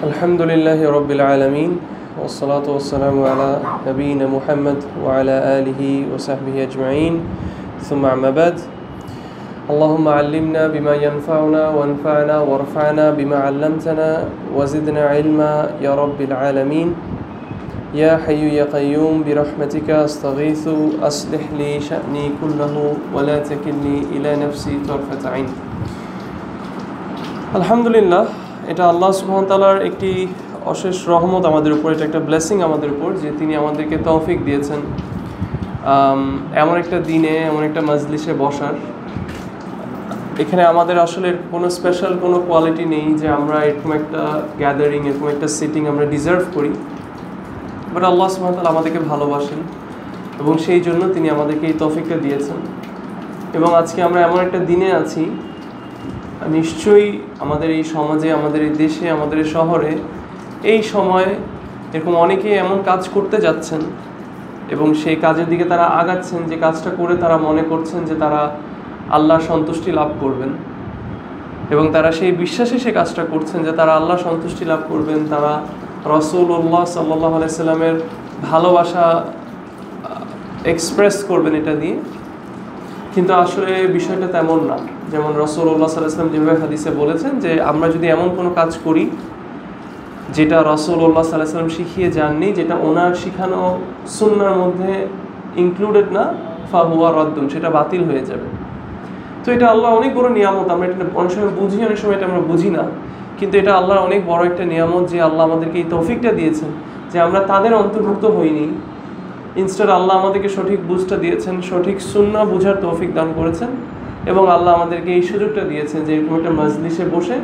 الحمد لله رب العالمين والصلاة والسلام على نبينا محمد وعلى آله وصحبه أجمعين ثم أما بعد اللهم علمنا بما ينفعنا وانفعنا وارفعنا بما علمتنا وزدنا علما يا رب العالمين يا حي يا قيوم برحمتك أستغيث أصلح لي شأني كله ولا تكلني إلى نفسي طرفة عين الحمد لله এটা আল্লাহ সুবহানাহু ওয়া তাআলার একটি অশেষ রহমত আমাদের উপর, এটা একটা ব্লেসিং আমাদের উপর যে তিনি আমাদেরকে তৌফিক দিয়েছেন এমন একটা দিনে এমন একটা মাজলিসে বসার। এখানে আমাদের আসলে কোনো স্পেশাল কোনো কোয়ালিটি নেই যে আমরা এরকম একটা গ্যাদারিং এরকম একটা সিটিং আমরা ডিজার্ভ করি, বাট আল্লাহ সুবহানাহু ওয়া তাআলা আমাদেরকে ভালোবাসেন এবং সেই জন্য তিনি আমাদেরকে এই তৌফিকটা দিয়েছেন। এবং আজকে আমরা এমন একটা দিনে আছি, নিশ্চয়ই আমাদের এই সমাজে, আমাদের এই দেশে, আমাদের এই শহরে এই সময় এরকম অনেকেই এমন কাজ করতে যাচ্ছেন এবং সেই কাজের দিকে তারা আগাচ্ছেন যে কাজটা করে তারা মনে করছেন যে তারা আল্লাহর সন্তুষ্টি লাভ করবেন এবং তারা সেই বিশ্বাসে সে কাজটা করছেন যে তারা আল্লাহর সন্তুষ্টি লাভ করবেন, তারা রাসূলুল্লাহ সাল্লাল্লাহু আলাইহি সাল্লামের ভালোবাসা এক্সপ্রেস করবেন এটা দিয়ে। কিন্তু আসলে বিষয়টা তেমন না। যেমন রাসূলুল্লাহ সাল্লাল্লাহু আলাইহি সাল্লাম যেভাবে হাদিসে বলেছেন যে আমরা যদি এমন কোনো কাজ করি যেটা রাসূলুল্লাহ সাল্লাল্লাহু আলাইহি সাল্লাম শিখিয়ে যাননি, যেটা ওনার শিখানো সুন্নাহর মধ্যে ইনক্লুডেড না, ফাহুয়া রাদ্দুন, সেটা বাতিল হয়ে যাবে। তো এটা আল্লাহ অনেক বড় নিয়ামত। আমরা এটা অনেক সময় বুঝি, অনেক সময় এটা আমরা বুঝি না, কিন্তু এটা আল্লাহর অনেক বড় একটা নিয়ামত যে আল্লাহ আমাদেরকে এই তৌফিকটা দিয়েছেন যে আমরা তাদের অন্তর্ভুক্ত হইনি। ইনস্টেড আল্লাহ আমাদেরকে সঠিক বুঝটা দিয়েছেন, সঠিক সুন্নাহ বুঝার তৌফিক দান করেছেন এবং আল্লাহ আমাদেরকে এই সুযোগটা দিয়েছেন যে এরকম একটা মাজলিসে বসে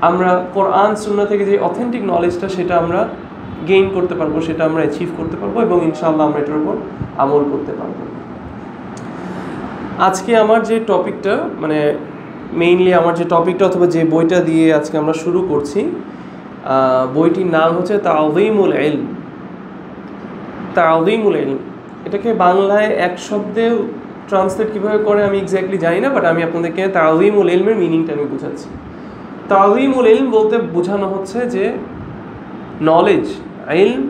আমরা কোরআন সুন্নাহ থেকে যে অথেন্টিক নলেজটা সেটা আমরা গেইন করতে পারবো, সেটা আমরা অ্যাচিভ করতে পারবো এবং ইনশাআল্লাহ আমরা এটার উপর আমল করতে পারবো। আজকে আমার যে টপিকটা, মানে মেইনলি আমার যে টপিকটা অথবা যে বইটা দিয়ে আজকে আমরা শুরু করছি, বইটির নাম হচ্ছে তা'যীমুল ইলম। তা'যীমুল ইলম এটাকে বাংলায় এক শব্দে ট্রান্সলেট কীভাবে করে আমি এক্স্যাক্টলি জানি না, বাট আমি আপনাদেরকে তা'যীমুল ইলমের মিনিংটা আমি বোঝাচ্ছি। তা'যীমুল ইলম বলতে বোঝানো হচ্ছে যে নলেজ, ইলম,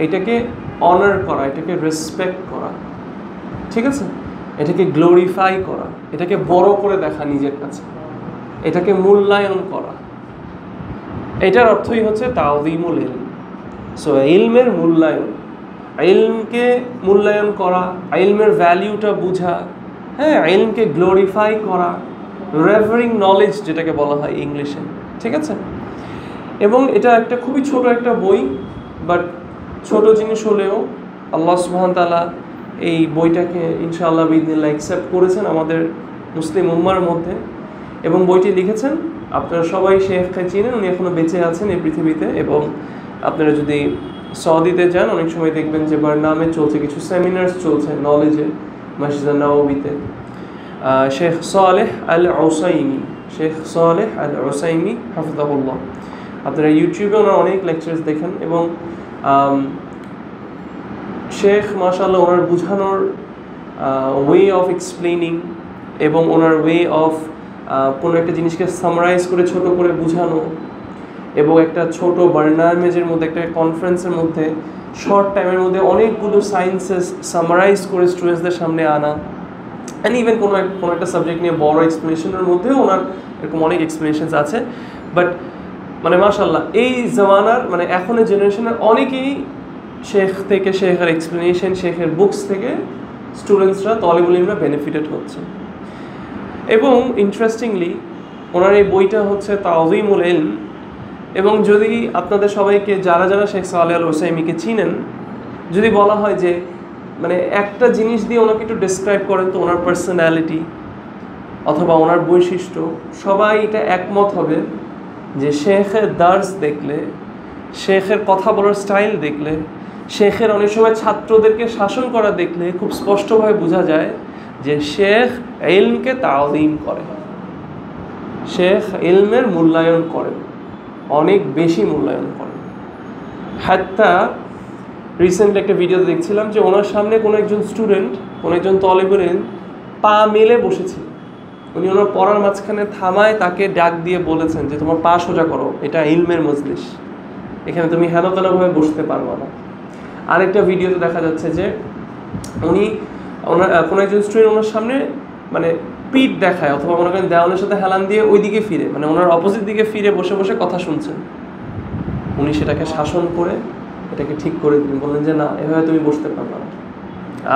এটাকে অনার করা, এটাকে রেসপেক্ট করা, ঠিক আছে, এটাকে গ্লোরিফাই করা, এটাকে বড় করে দেখা নিজের কাছে, এটাকে মূল্যায়ন করা, এটার অর্থই হচ্ছে তা'যীমুল ইলম। সো ইলমের মূল্যায়ন, ইলমকে মূল্যায়ন করা, ইলমের ভ্যালিউটা বোঝা, হ্যাঁ, ইলমকে গ্লোরিফাই করা, রেভারিং নলেজ যেটাকে বলা হয় ইংলিশে, ঠিক আছে। এবং এটা একটা খুবই ছোট একটা বই, বাট ছোট জিনিস হলেও আল্লাহ সুবহানাহু ওয়া তাআলা এই বইটাকে ইনশাআল্লাহ বিইذনিল্লাহ অ্যাকসেপ্ট করেছেন আমাদের মুসলিম উম্মার মধ্যে। এবং বইটি লিখেছেন, আপনারা সবাই শেখকে চিনেন, উনি এখনও বেঁচে আছেন এই পৃথিবীতে। এবং আপনারা যদি সৌদিতে যান অনেক সময় দেখবেন যে বারনামে চলছে, কিছু সেমিনার্স চলছে নলেজের, মসজিদ নববীতে। শেখ সালেহ আল উসাইমি, শেখ সালেহ আল উসাইমি হাফিজাহুল্লাহ, আপনারা ইউটিউবে ওনার অনেক লেকচার্স দেখেন এবং শেখ মাশাআল্লাহ ওনার বুঝানোর ওয়ে অফ এক্সপ্লেনিং এবং ওনার ওয়ে অফ কোনো একটা জিনিসকে সামারাইজ করে ছোট করে বুঝানো এবং একটা ছোট বার্নামেজের মধ্যে, একটা কনফারেন্সের মধ্যে শর্ট টাইমের মধ্যে অনেকগুলো সায়েন্সেস সামারাইজ করে স্টুডেন্টসদের সামনে আনা, অ্যান্ড ইভেন কোনো একটা সাবজেক্ট নিয়ে বড় এক্সপ্লেনেশনের মধ্যেও ওনার এরকম অনেক এক্সপ্লেনেশনস আছে। বাট মানে মাশাআল্লাহ এই জামানার, মানে এখনের জেনারেশনের অনেকেই শেখ থেকে, শেখের এক্সপ্লেনেশন, শেখের বুকস থেকে স্টুডেন্টসরা, তলিবুল ইলমরা বেনিফিটেড হচ্ছে। এবং ইন্টারেস্টিংলি ওনার এই বইটা হচ্ছে তা'যীমুল ইলম। এবং যদি আপনাদের সবাইকে, যারা যারা শেখ সালেহ আল উসাইমিকে চিনেন, যদি বলা হয় যে মানে একটা জিনিস দিয়ে ওনাকে একটু ডেসক্রাইব করেন তো ওনার পার্সোনালিটি অথবা ওনার বৈশিষ্ট্য, সবাই এটা একমত হবে যে শেখের দার্স দেখলে, শেখের কথা বলার স্টাইল দেখলে, শেখের অনেক সময় ছাত্রদেরকে শাসন করা দেখলে খুব স্পষ্টভাবে বোঝা যায় যে শেখ ইলমকে তা'যীম করে, শেখ ইলমের মূল্যায়ন করেন, অনেক বেশি মূল্যায়ন করেন। হাত্তা রিসেন্টলি একটা ভিডিও দেখছিলাম যে ওনার সামনে কোনো একজন স্টুডেন্ট, কোনো একজন তলিবুল ইলম পা মেলে বসেছিল উনি ওনার পড়ার মাঝখানে থামায় তাকে ডাক দিয়ে বলেছেন যে তোমার পা সোজা করো, এটা ইলমের মজলিস, এখানে তুমি হেনতেনভাবে বসতে পারবো না। আরেকটা ভিডিওতে দেখা যাচ্ছে যে উনি ওনার কোনো একজন স্টুডেন্ট ওনার সামনে মানে পিঠ দেখায় অথবা মনে করেন দেওয়ালের সাথে হেলান দিয়ে ওই দিকে ফিরে, মানে ওনার অপোজিট দিকে ফিরে বসে বসে কথা শুনছেন। উনি সেটাকে শাসন করে এটাকে ঠিক করে দিলেন, বললেন যে না, এভাবে তুমি বসতে পারবে না।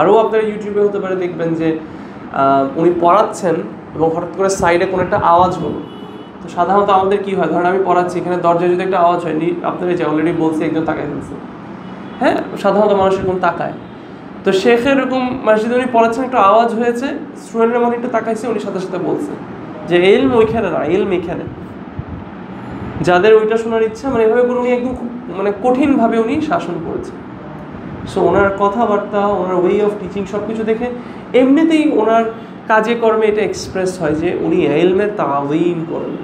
আরও আপনারা ইউটিউবে হতে পারে দেখবেন যে উনি পড়াচ্ছেন এবং হঠাৎ করে সাইডে কোনো একটা আওয়াজ হলো। তো সাধারণত আমাদের কী হয়, ধরেন আমি পড়াচ্ছি, এখানে দরজায় যদি একটা আওয়াজ হয়নি, আপনারা যে অলরেডি বলছি একজন তাকায় ফেলছে, হ্যাঁ সাধারণত মানুষ এরকম তাকায়। তো শেখ এরকম মসজিদে উনি পড়াচ্ছেন, একটা আওয়াজ হয়েছে, স্টুডেন্টের মনে একটু তাকাইছে, উনি সাথে সাথে বলছে যে ইলম ওইখানে না, ইলম এখানে। যাদের ওইটা শোনার ইচ্ছা, মানে এভাবে করে উনি একদম খুব মানে কঠিনভাবে উনি শাসন করেছেন। সো ওনার কথাবার্তা, ওনার ওয়ে অফ টিচিং সব কিছু দেখে এমনিতেই ওনার কাজে কর্মে এটা এক্সপ্রেস হয় যে উনি ইলমের তাযীম করেন,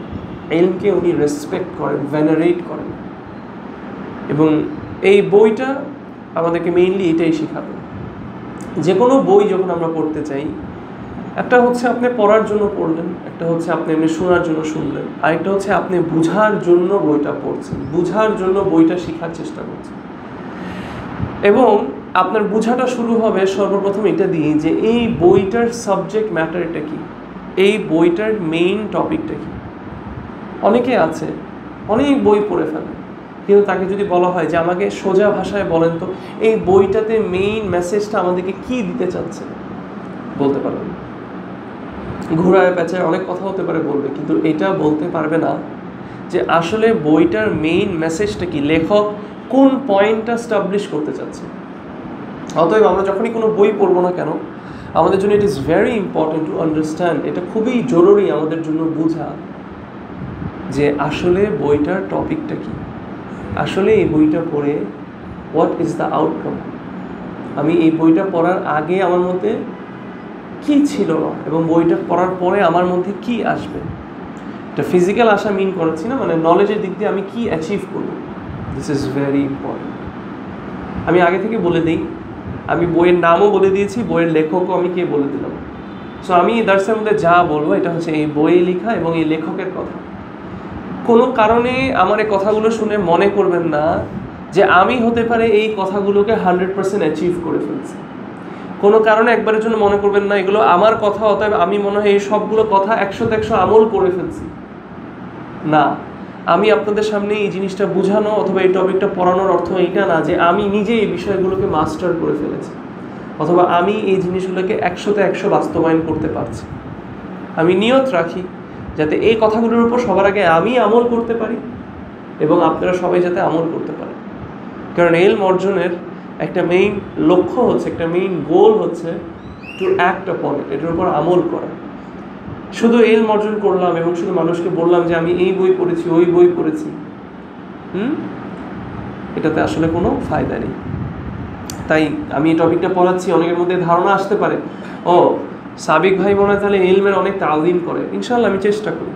ইলমকে উনি রেসপেক্ট করেন, ভেনারেট করেন। এবং এই বইটা আমাদেরকে মেইনলি এটাই শেখাবে। যে কোনো বই যখন আমরা পড়তে চাই, একটা হচ্ছে আপনি পড়ার জন্য পড়লেন, একটা হচ্ছে আপনি এমনি শোনার জন্য শুনলেন, আরেকটা হচ্ছে আপনি বুঝার জন্য বইটা পড়ছেন, বুঝার জন্য বইটা শেখার চেষ্টা করছেন। এবং আপনার বোঝাটা শুরু হবে সর্বপ্রথম এটা দিয়ে যে এই বইটার সাবজেক্ট ম্যাটারটা কি, এই বইটার মেইন টপিকটা কি। অনেকে আছে অনেক বই পড়ে ফেলে, কিন্তু তাকে যদি বলা হয় যে আমাকে সোজা ভাষায় বলেন তো এই বইটাতে মেইন মেসেজটা আমাদেরকে কি দিতে চাচ্ছে, বলতে পারবে না। ঘোড়ায় পেঁচায় অনেক কথা হতে পারে বলবে, কিন্তু এটা বলতে পারবে না যে আসলে বইটার মেইন মেসেজটা কি, লেখক কোন পয়েন্টটা স্টাবলিশ করতে চাচ্ছে। অতএব আমরা যখনই কোনো বই পড়বো না কেন, আমাদের জন্য it is very important to understand, এটা খুবই জরুরি আমাদের জন্য বোঝা যে আসলে বইটার টপিকটা কি, আসলে এই বইটা পড়ে হোয়াট ইজ দ্য আউটকাম। আমি এই বইটা পড়ার আগে আমার মধ্যে কি ছিল না, এবং বইটা পড়ার পরে আমার মধ্যে কি আসবে। এটা ফিজিক্যাল আশা মিন করেছি না, মানে নলেজের দিক দিয়ে আমি কি অ্যাচিভ করব। This is very important. আমি আগে থেকে বলে দিই, আমি বইয়ের নামও বলে দিয়েছি, বইয়ের লেখকও আমি কে বলে দিলাম। সো আমি দার্সের মধ্যে যা বলবো এটা হচ্ছে এই বইয়ে লেখা এবং এই লেখকের কথা। কোনো কারণে আমার এই কথাগুলো শুনে মনে করবেন না যে আমি হতে পারে এই কথাগুলোকে 100% অ্যাচিভ করে ফেলছি। কোনো কারণে একবারের জন্য মনে করবেন না এগুলো আমার কথা, অতএব আমি মনে হয় এই সবগুলো কথা 100-100 আমল করে ফেলছি। না, আমি আপনাদের সামনে এই জিনিসটা বোঝানো অথবা এই টপিকটা পড়ানোর অর্থ এইটা না যে আমি নিজে এই বিষয়গুলোকে মাস্টার করে ফেলেছি অথবা আমি এই জিনিসগুলোকে 100-100 বাস্তবায়ন করতে পারছি। আমি নিয়ত রাখি যাতে এই কথাগুলোর উপর সবার আগে আমি আমল করতে পারি এবং আপনারা সবাই যাতে আমল করতে পারেন। কারণ ইলম অর্জনের একটা মেইন লক্ষ্য হচ্ছে, একটা মেইন গোল হচ্ছে টু অ্যাক্ট আপন ইট, এটার উপর আমল করা। শুধু ইলম অর্জন করলাম এবং শুধু মানুষকে বললাম যে আমি এই বই পড়েছি, ওই বই পড়েছি, এটাতে আসলে কোনো ফায়দা নেই। তাই আমি এই টপিকটা পড়াচ্ছি, অনেকের মধ্যে ধারণা আসতে পারে ও সাবিক ভাই মনে হয় তাহলে ইলমের অনেক তালিম করে। ইনশাল্লাহ আমি চেষ্টা করি।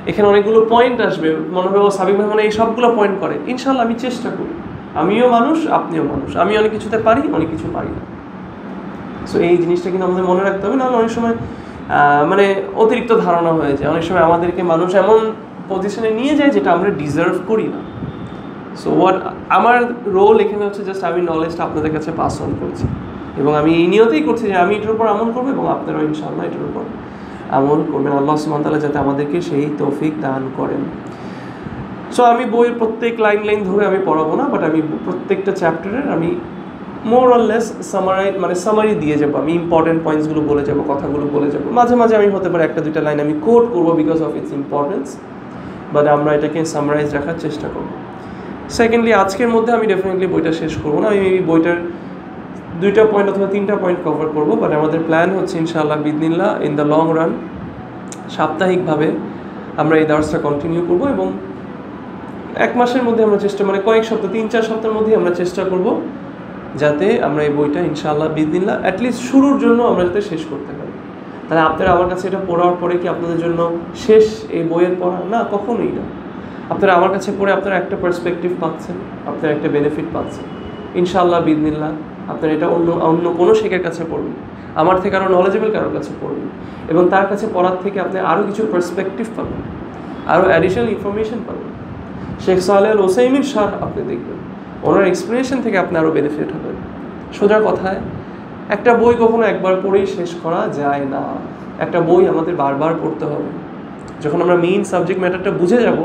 এখানে অনেকগুলো পয়েন্ট আসবে, মনে হবে ও সাবিক ভাই মানে এই সবগুলো পয়েন্ট করে। ইনশাল্লাহ আমি চেষ্টা করি, আমিও মানুষ আপনিও মানুষ, আমি অনেক কিছুতে পারি, অনেক কিছু পারি না। সো এই জিনিসটা কিন্তু আমাদের মনে রাখতে হবে, নাহলে অনেক সময় মানে অতিরিক্ত ধারণা হয়ে যায়। অনেক সময় আমাদেরকে মানুষ এমন পজিশনে নিয়ে যায় যেটা আমরা ডিজার্ভ করি না। সো আমার রোল এখানে হচ্ছে জাস্ট আমি নলেজটা আপনাদের কাছে পাস অন করছি এবং আমি এই নিয়তেই করছি যে আমি এটার উপর আমল করবো এবং আপনারাও ইনশাআল্লাহ এটার উপর আমল করবেন। আল্লাহ সুবহানাহু ওয়া তাআলা যাতে আমাদেরকে সেই তৌফিক দান করেন। সো আমি বইয়ের প্রত্যেক লাইন ধরে আমি পড়াবো না, বাট আমি প্রত্যেকটা চ্যাপ্টারের আমি মোর অর লেস সামারি দিয়ে যাবো। আমি ইম্পর্টেন্ট পয়েন্টসগুলো বলে যাবো, কথাগুলো বলে যাবো। মাঝে মাঝে আমি হতে পারে 1-2 লাইন আমি কোট করবো because of its importance, but আমরা এটাকে সামারাইজ রাখার চেষ্টা করবো। সেকেন্ডলি, আজকের মধ্যে আমি ডেফিনেটলি বইটা শেষ করবো না। আমি এই বইটার 2টা পয়েন্ট অথবা 3টা পয়েন্ট কভার করবো, বাট আমাদের প্ল্যান হচ্ছে ইনশাআল্লাহ বিদিনিল্লাহ ইন দ্য লং রান সাপ্তাহিকভাবে আমরা এই দার্সটা কন্টিনিউ করবো এবং 1 মাসের মধ্যে আমরা চেষ্টা, মানে কয়েক সপ্তাহ, 3-4 সপ্তাহের মধ্যে আমরা চেষ্টা করবো যাতে আমরা এই বইটা ইনশাআল্লাহ বিদিনিল্লাহ অ্যাটলিস্ট শুরুর জন্য আমরা যাতে শেষ করতে পারি। তাহলে আপনারা আমার কাছে এটা পড়ার পরে কি আপনাদের জন্য শেষ এই বইয়ের পড়া? না, কখনোই না। আপনারা আমার কাছে পড়ে আপনারা একটা পার্সপেক্টিভ পাচ্ছেন, আপনারা একটা বেনিফিট পাচ্ছেন। ইনশাআল্লাহ বিদিনিল্লাহ আপনারা এটা অন্য কোনো শেখের কাছে পড়বেন, আমার থেকে আরও নলেজেবল কারোর কাছে পড়বেন, এবং তার কাছে পড়ার থেকে আপনি আরও কিছু পার্সপেক্টিভ পাবেন, আরও অ্যাডিশনাল ইনফরমেশন পাবেন। শেখ সালেহ আল ওসাইমির শাহ আপনি দেখবেন, ওনার এক্সপ্লেনেশন থেকে আপনি আরও বেনিফিট হবেন। সোজা কথায় একটা বই কখনো একবার পড়েই শেষ করা যায় না, একটা বই আমাদের বারবার পড়তে হবে। যখন আমরা মেইন সাবজেক্ট ম্যাটারটা বুঝে যাব,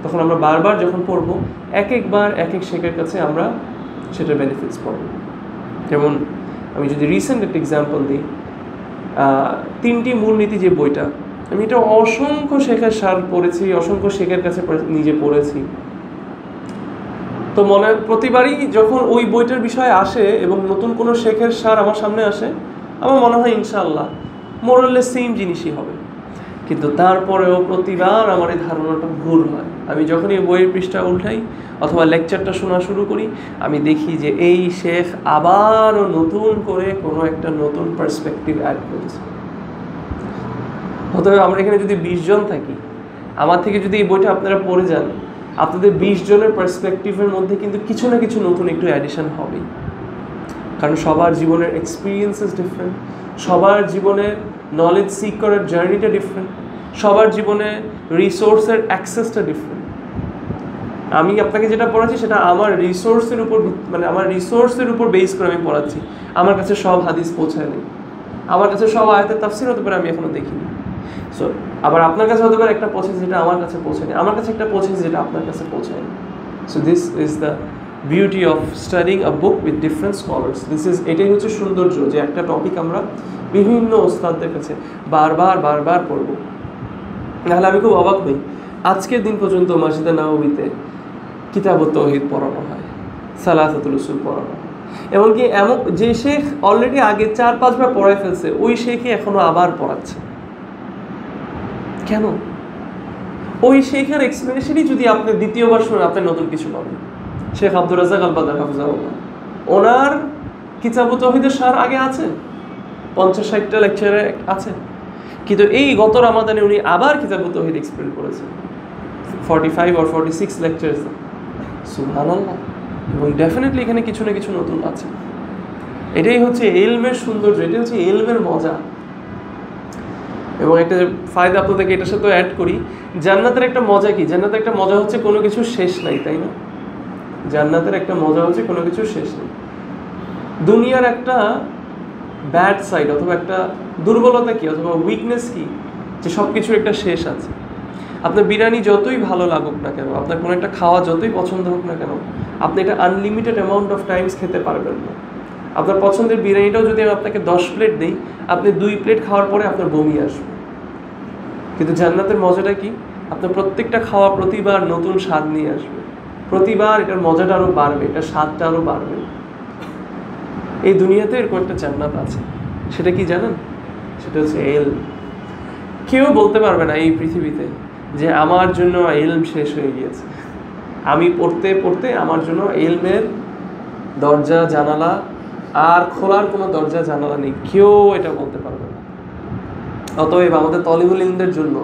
তখন আমরা বারবার যখন পড়বো, এক একবার এক এক শেখের কাছে আমরা সেটার বেনিফিটস পাবো। যেমন আমি যদি রিসেন্ট একটা এক্সাম্পল দিই, 3টি মূলনীতি যে বইটা, আমি এটা অসংখ্য শেখের সার পড়েছি, অসংখ্য শেখের কাছে নিজে পড়েছি। তো প্রতিবারই যখন ওই বইটার বিষয়ে আসে এবং নতুন কোনো শেখের সার আমার সামনে আসে, আমার মনে হয় ইনশাআল্লাহ মোরাললেস সেম জিনিসই হবে। কিন্তু তারপরেও প্রতিবার আমার এই ধারণাটা ভুল হয়। আমি যখন এই বইয়ের পৃষ্ঠা উল্টাই অথবা লেকচারটা শোনা শুরু করি, আমি দেখি যে এই শেখ আবারও নতুন করে কোনো একটা নতুন পার্সপেক্টিভ অ্যাড করেছে। অতএব আমরা এখানে যদি 20 জন থাকি, আমার থেকে যদি এই বইটা আপনারা পড়ে যান, আপনাদের 20 জনের পার্সপেক্টিভের মধ্যে কিন্তু কিছু না কিছু নতুন একটু অ্যাডিশন হবেই। কারণ সবার জীবনের এক্সপিরিয়েন্সেস ডিফারেন্ট, সবার জীবনের নলেজ সিক করার জার্নিটা ডিফারেন্ট, সবার জীবনে রিসোর্সের অ্যাক্সেসটা ডিফারেন্ট। আমি আপনাকে যেটা পড়াচ্ছি সেটা আমার রিসোর্সের উপর, মানে আমার রিসোর্সের উপর বেস করে আমি পড়াচ্ছি। আমার কাছে সব হাদিস পৌঁছায় নেই, আমার কাছে সব আয়াতের তাফসীর হতে পারে, আমি এখনো দেখিনি। সো আবার আপনার কাছে হতে পারে একটা পৌঁছেছে যেটা আমার কাছে পৌঁছায়নি, আমার কাছে একটা পৌঁছেছে যেটা আপনার কাছে পৌঁছায়নি। So this is the beauty of studying a book with different scholars. এটাই হচ্ছে সৌন্দর্য, যে একটা টপিক আমরা বিভিন্ন ওস্তাদদের কাছে বারবার বারবার পড়বো। নাহলে আমি খুব অবাক হই, আজকের দিন পর্যন্ত মসজিদে নববীতে কিতাবুত তাওহীদ পড়ানো হয়, সালাসাতুল উসুল পড়ানো হয়, এমনকি যে শেখ অলরেডি আগে 4-5 বার পড়ায় ফেলছে, ওই শেখই এখনো আবার পড়াচ্ছে। কেন? ওই শেখের এক্সপ্লেনেশনই যদি আপনি দ্বিতীয়বার শুনেন, আপনি নতুন কিছু পাবেন। শেখ আব্দুর রাজ্জাক আল বাদার হাফিজাহুল্লাহ, ওনার কিতাবুত তাওহীদের সার আগে আছে, 50-60টা লেকচারে আছে, কিন্তু এই গত রামাদানে উনি আবার কিতাবুত তাওহীদ এক্সপ্লেন করেছেন, 45 or 46 লেকচারস। সুবহানাল্লাহ। এবং ডেফিনেটলি এখানে কিছু না কিছু নতুন আছে। এটাই হচ্ছে ইলমের সৌন্দর্য, এটাই হচ্ছে ইলমের মজা। এবং একটা ফায়দা আপনাদেরকে এটার সাথে অ্যাড করি, জান্নাতের একটা মজা কি? জান্নাতের একটা মজা হচ্ছে কোনো কিছু শেষ নাই, তাই না? জান্নাতের একটা মজা হচ্ছে কোনো কিছু শেষ নেই। দুনিয়ার একটা ব্যাড সাইড অথবা একটা দুর্বলতা কি অথবা উইকনেস কি? যে সব কিছুর একটা শেষ আছে। আপনার বিরিয়ানি যতই ভালো লাগুক না কেন, আপনার কোনো একটা খাওয়া যতই পছন্দ হোক না কেন, আপনি এটা আনলিমিটেড অ্যামাউন্ট অফ টাইমস খেতে পারবেন না। আপনার পছন্দের বিরিয়ানিটাও যদি আমি আপনাকে 10 প্লেট দিই, আপনি 2 প্লেট খাওয়ার পরে আপনার বমি আসবে। কিন্তু জান্নাতের মজাটা কি? আপনার প্রত্যেকটা খাওয়া প্রতিবার নতুন স্বাদ নিয়ে আসবে, প্রতিবার এটার মজাটা আরও বাড়বে, এটার স্বাদটা আরও বাড়বে। এই দুনিয়াতে এরকম একটা জান্নাত আছে, সেটা কি জানেন? সেটা হচ্ছে ইলম। কেউ বলতে পারবে না এই পৃথিবীতে যে আমার জন্য ইলম শেষ হয়ে গিয়েছে, আমি পড়তে পড়তে আমার জন্য ইলমের দরজা জানালা আর খোলার কোনো দরজা জানালা নেই, কেউ এটা বলতে পারবে না। অতএব আমাদের তলিবুল ইলমদের জন্য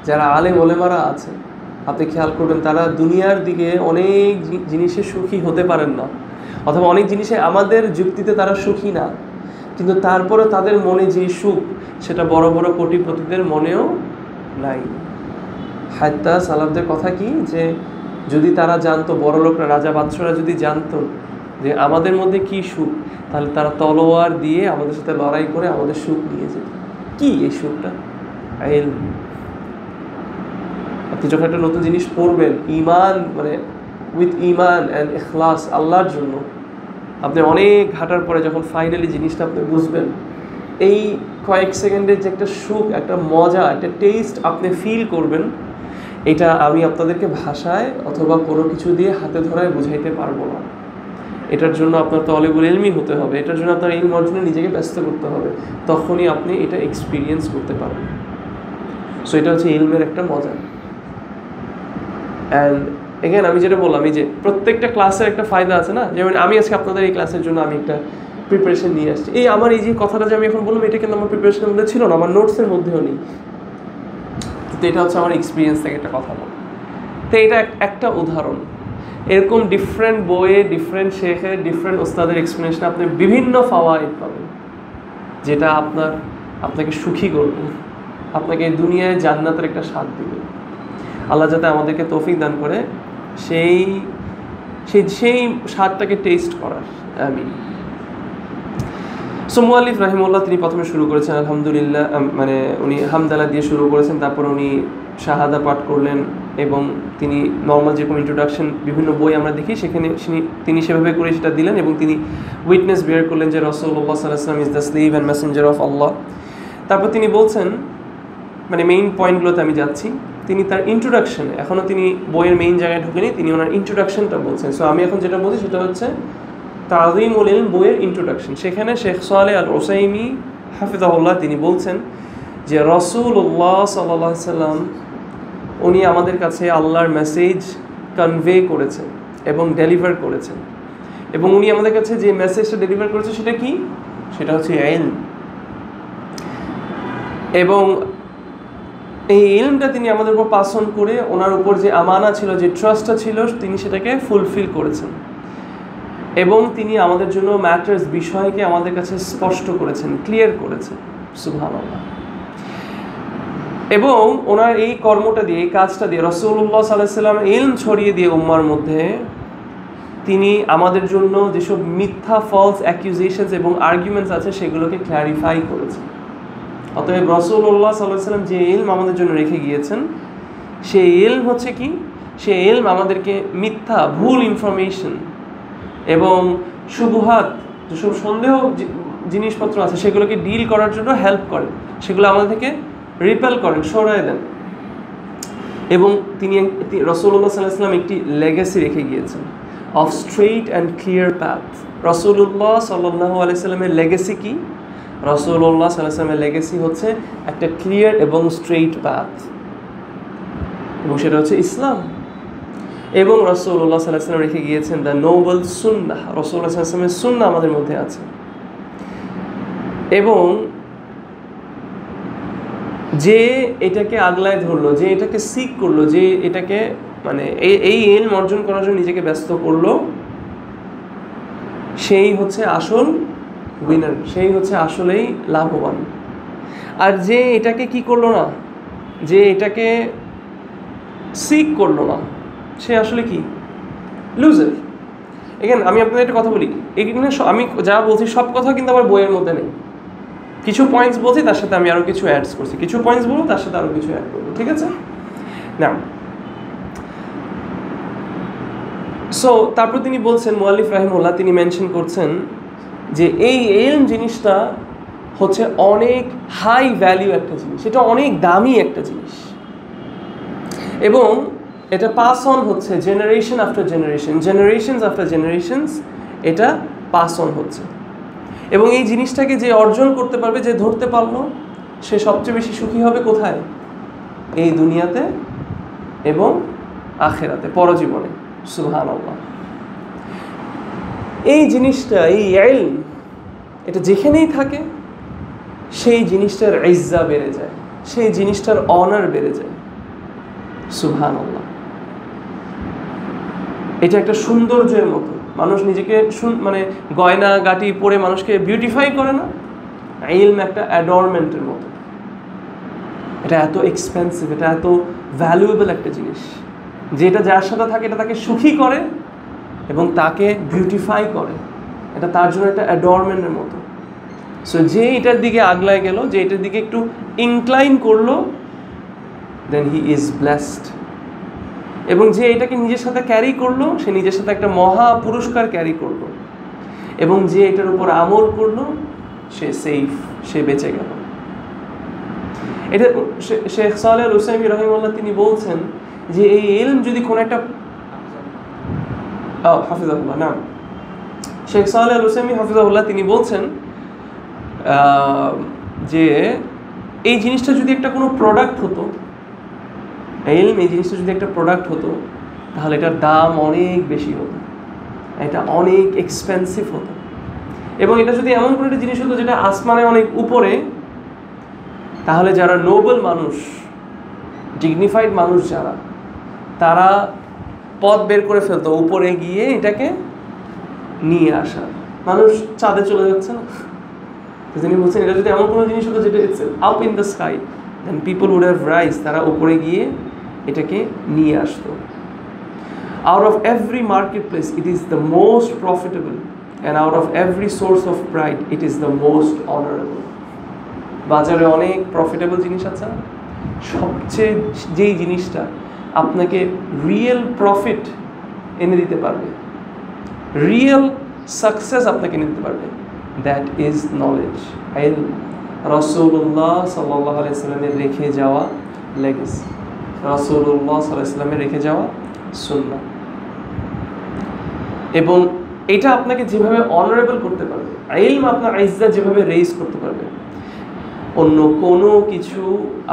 যারা আলেম ওলেমারা আছে, আপনি খেয়াল করবেন তারা দুনিয়ার দিকে অনেক জিনিসে সুখী হতে পারেন না, অথবা অনেক জিনিসে আমাদের যুক্তিতে তারা সুখী না, কিন্তু তারপরে তাদের মনে যে সুখ সেটা বড় বড় কোটিপতিদের মনেও নাই। হাত্তা সালাফদের কথা কি, যে যদি তারা জানতো, বড় লোকরা রাজা বাদশাহরা যদি জানতো যে আমাদের মধ্যে কি সুখ, তাহলে তারা তলোয়ার দিয়ে আমাদের সাথে লড়াই করে আমাদের সুখ নিয়ে যেত। কি এই সুখটা? ইলম। আপনি যখন একটা নতুন জিনিস পড়বেন, ইমান মানে উইথ ইমান অ্যান্ড ইখলাস আল্লাহর জন্য, আপনি অনেক ঘাটার পরে যখন ফাইনালি জিনিসটা আপনি বুঝবেন, এই কয়েক সেকেন্ডের যে একটা সুখ, একটা মজা, একটা টেস্ট আপনি ফিল করবেন, এটা আমি আপনাদেরকে ভাষায় অথবা কোনো কিছু দিয়ে হাতে ধরায় বুঝাইতে পারবো না। এটার জন্য আপনার তলিবুল ইলমি হতে হবে, এটার জন্য আপনার ইলম অর্জনে নিজেকে ব্যস্ত করতে হবে, তখনই আপনি এটা এক্সপিরিয়েন্স করতে পারবেন। সো এটা হচ্ছে ইলমের একটা মজা। অ্যান্ড এগেন আমি যেটা বললাম, এই যে প্রত্যেকটা ক্লাসের একটা ফায়দা আছে না, যেমন আমি আজকে আপনাদের এই ক্লাসের জন্য আমি একটা প্রিপারেশন নিয়ে আসছি। এই আমার এই যে কথাটা যে আমি এখন বললাম, এটা কিন্তু আমার প্রিপারেশনের মধ্যে ছিল না, আমার নোটসের মধ্যেও নেই, কিন্তু এটা হচ্ছে আমার এক্সপিরিয়েন্স থেকে একটা কথা বল। তো এটা একটা উদাহরণ। এরকম ডিফারেন্ট বইয়ে, ডিফারেন্ট শেখের, ডিফারেন্ট ওস্তাদের এক্সপ্লেনেশন আপনি বিভিন্ন ফাওয়ায়েদ পাবেন। যেটা আপনাকে সুখী করবে, আপনাকে দুনিয়ায় জান্নাতের একটা স্বাদ দিবে। আল্লাহ যাতে আমাদেরকে তৌফিক দান করে সেই সেই সেই স্বাদটাকে টেস্ট করার। আমিন। সো মুআল্লিফ রাহিমাহুল্লাহ তিনি প্রথমে শুরু করেছেন আলহামদুলিল্লাহ, মানে উনি হামদালা দিয়ে শুরু করেছেন, তারপর উনি শাহাদা পাঠ করলেন এবং তিনি নর্মাল যেরকম ইন্ট্রোডাকশন বিভিন্ন বই আমরা দেখি সেখানে তিনি সেভাবে করে সেটা দিলেন এবং তিনি উইটনেস বেয়ার করলেন যে রাসূলুল্লাহ সাল্লাল্লাহু আলাইহি ওয়াসাল্লাম is the slave and messenger of Allah. তারপর তিনি বলছেন, মানে মেইন পয়েন্টগুলোতে আমি যাচ্ছি, তিনি তার ইন্ট্রোডাকশনে, এখনও তিনি বইয়ের মেইন জায়গায় ঢুকেনি, তিনি ওনার ইন্ট্রোডাকশনটা বলছেন। সো আমি এখন যেটা বলছি সেটা হচ্ছে তাযীমুল ইলম বইয়ের ইন্ট্রোডাকশন। সেখানে শেখ সালেহ আল উসাইমি হাফিজাহুল্লাহ তিনি বলছেন যে রাসূলুল্লাহ সাল্লাল্লাহু আলাইহি ওয়াসাল্লাম উনি আমাদের কাছে আল্লাহর মেসেজ কনভে করেছেন এবং ডেলিভার করেছেন, এবং উনি আমাদের কাছে যে মেসেজটা ডেলিভার করেছে সেটা কি? সেটা হচ্ছে ইলম। এবং এই ইলমটা তিনি আমাদের উপর পাস অন করে ওনার উপর যে আমানা ছিল, যে ট্রাস্টটা ছিল, তিনি সেটাকে ফুলফিল করেছেন এবং তিনি আমাদের জন্য ম্যাটার্স বিষয়কে আমাদের কাছে স্পষ্ট করেছেন, ক্লিয়ার করেছেন। সুবহানাল্লাহ। এবং ওনার এই কর্মটা দিয়ে, এই কাজটা দিয়ে, রাসূলুল্লাহ সাল্লাল্লাহু আলাইহি ওয়াসাল্লাম ইলম ছড়িয়ে দিয়ে উম্মার মধ্যে তিনি আমাদের জন্য যেসব মিথ্যা ফলস অ্যাকিউজেশনস এবং আর্গুমেন্টস আছে সেগুলোকে ক্ল্যারিফাই করেছেন। অতএব রাসূলুল্লাহ সাল্লাল্লাহু আলাইহি ওয়াসাল্লাম যে ইলম আমাদের জন্য রেখে গিয়েছেন সেই ইলম হচ্ছে কি? সেই ইলম আমাদেরকে মিথ্যা, ভুল ইনফরমেশন এবং শুবহাত, যেসব সন্দেহ জিনিসপত্র আছে সেগুলোকে ডিল করার জন্য হেল্প করেন, সেগুলো আমাদের থেকে রিপেল করেন, সরায় দেন। এবং তিনি রাসূলুল্লাহ সাল্লাল্লাহু আলাইহি ওয়াসাল্লাম একটি লেগাসি রেখে গিয়েছেন of straight and clear path. রাসূলুল্লাহ সাল্লাল্লাহু আলাইহি ওয়াসাল্লামের লেগাসি কি? রাসূলুল্লাহ সাল্লাল্লাহু আলাইহি ওয়াসাল্লামের লেগাসি হচ্ছে একটা ক্লিয়ার এবং স্ট্রেইট পাথ, এবং সেটা হচ্ছে ইসলাম। এবং রাসূলুল্লাহ সাল্লাল্লাহু আলাইহি ওয়াসাল্লাম রেখে গিয়েছেন দ্য নোবেল সুন্নাহ। রাসূলুল্লাহ সাল্লাল্লাহু আলাইহি ওয়াসাল্লামের সুন্নাহ আমাদের মধ্যে আছে। এবং যে এটাকে আগলায় ধরলো, যে এটাকে সিক করলো, যে এটাকে মানে এই ইলম অর্জন করার জন্য নিজেকে ব্যস্ত করলো, সেই হচ্ছে আসল উইনার, সেই হচ্ছে আসলেই লাভবান। আর যে এটাকে কি করলো না, যে এটাকে সিক করলো না, সে আসলে কি? লুজার। এখানে আমি আপনাদের একটা কথা বলি, এখানে আমি যা বলছি সব কথা কিন্তু আমার বইয়ের মধ্যে নেই। কিছু পয়েন্টস বলছি, তার সাথে আমি আরও কিছু অ্যাডস করছি, কিছু পয়েন্টস বলবো, তার সাথে আরও কিছু অ্যাড করবো, ঠিক আছে না? সো তারপর তিনি বলছেন, মুআল্লিফ রাহিমাহুল্লাহ তিনি মেনশন করছেন যে এই ইলম জিনিসটা হচ্ছে অনেক হাই ভ্যালু একটা জিনিস, এটা অনেক দামি একটা জিনিস, এবং এটা পাস অন হচ্ছে generation after generation, generations after generations এটা পাস অন হচ্ছে। এবং এই জিনিসটাকে যে অর্জন করতে পারবে, যে ধরতে পারলো, সে সবচেয়ে বেশি সুখী হবে কোথায়? এই দুনিয়াতে এবং আখিরাতে, পরজীবনে। সুবহানাল্লাহ। এই জিনিসটা, এই ইলম, এটা যেখানেই থাকে সেই জিনিসটার ইজ্জা বেড়ে যায়, সেই জিনিসটার অনার বেড়ে যায়। সুবহানাল্লাহ। এটা একটা সৌন্দর্যের মতো, মানুষ নিজেকে মানে গয়না গাটি পরে মানুষকে বিউটিফাই করে না, ইলম একটা অ্যাডর্নমেন্টের মতো। এটা এত এক্সপেন্সিভ, এটা এত ভ্যালুয়েবল একটা জিনিস, যেটা যার সাথে থাকে এটা তাকে সুখী করে এবং তাকে বিউটিফাই করে, এটা তার জন্য একটা অ্যাডর্নমেন্টের মতো। সো যে এটার দিকে আগলায় গেল, যে এটার দিকে একটু ইনক্লাইন করলো, দেন হি ইজ ব্লেসড। এবং যে এটাকে নিজের সাথে ক্যারি করলো, সে নিজের সাথে একটা মহা পুরস্কার ক্যারি করলো। এবং যে এটার উপর আমল করলো, সে সেফ, সে বেঁচে গেল। এটা শেখ সালেহ আল উসাইমি রাহিমাহুল্লাহ তিনি বলছেন যে এই ইলম যদি কোনো একটা হাফিজাহুল্লাহ নাম শেখ সালেহ আল উসাইমি হাফিজাহুল্লাহ তিনি বলছেন যে এই জিনিসটা যদি একটা কোনো প্রোডাক্ট হতো, ইলম এই জিনিসটা যদি একটা প্রোডাক্ট হতো, তাহলে এটার দাম অনেক বেশি হতো, এটা অনেক এক্সপেন্সিভ হতো। এবং এটা যদি এমন কোনো একটা জিনিস হতো যেটা আসমানে অনেক উপরে, তাহলে যারা নোবেল মানুষ, ডিগনিফাইড মানুষ যারা, তারা পথ বের করে ফেলতো উপরে গিয়ে এটাকে নিয়ে আসা। মানুষ চাঁদে চলে যাচ্ছে না, তিনি বলছেন এটা যদি এমন কোনো জিনিস হতো যেটা it's up in the sky, then people would have rise, তারা উপরে গিয়ে এটাকে নিয়ে আসতো। Out of every market place it is the most profitable, and out of every source of pride it is the most honourable. বাজারে অনেক profitable জিনিস আছে, সবচেয়ে যেই জিনিসটা আপনাকে রিয়েল প্রফিট এনে দিতে পারবে, রিয়েল সাকসেস আপনাকে এনে দিতে পারবে, দ্যাট ইজ নলেজ। রাসূলুল্লাহ সাল্লাল্লাহু আলাইহি সাল্লামের রেখে যাওয়া লেগেসি, রাসূলুল্লাহ সাল্লাল্লাহু আলাইহি সাল্লামের রেখে যাওয়া সুন্নাহ। এবং এটা আপনাকে যেভাবে অনারেবল করতে পারবে, ইলম আপনার ইজ্জত যেভাবে রেইজ করতে পারবে, অন্য কোনো কিছু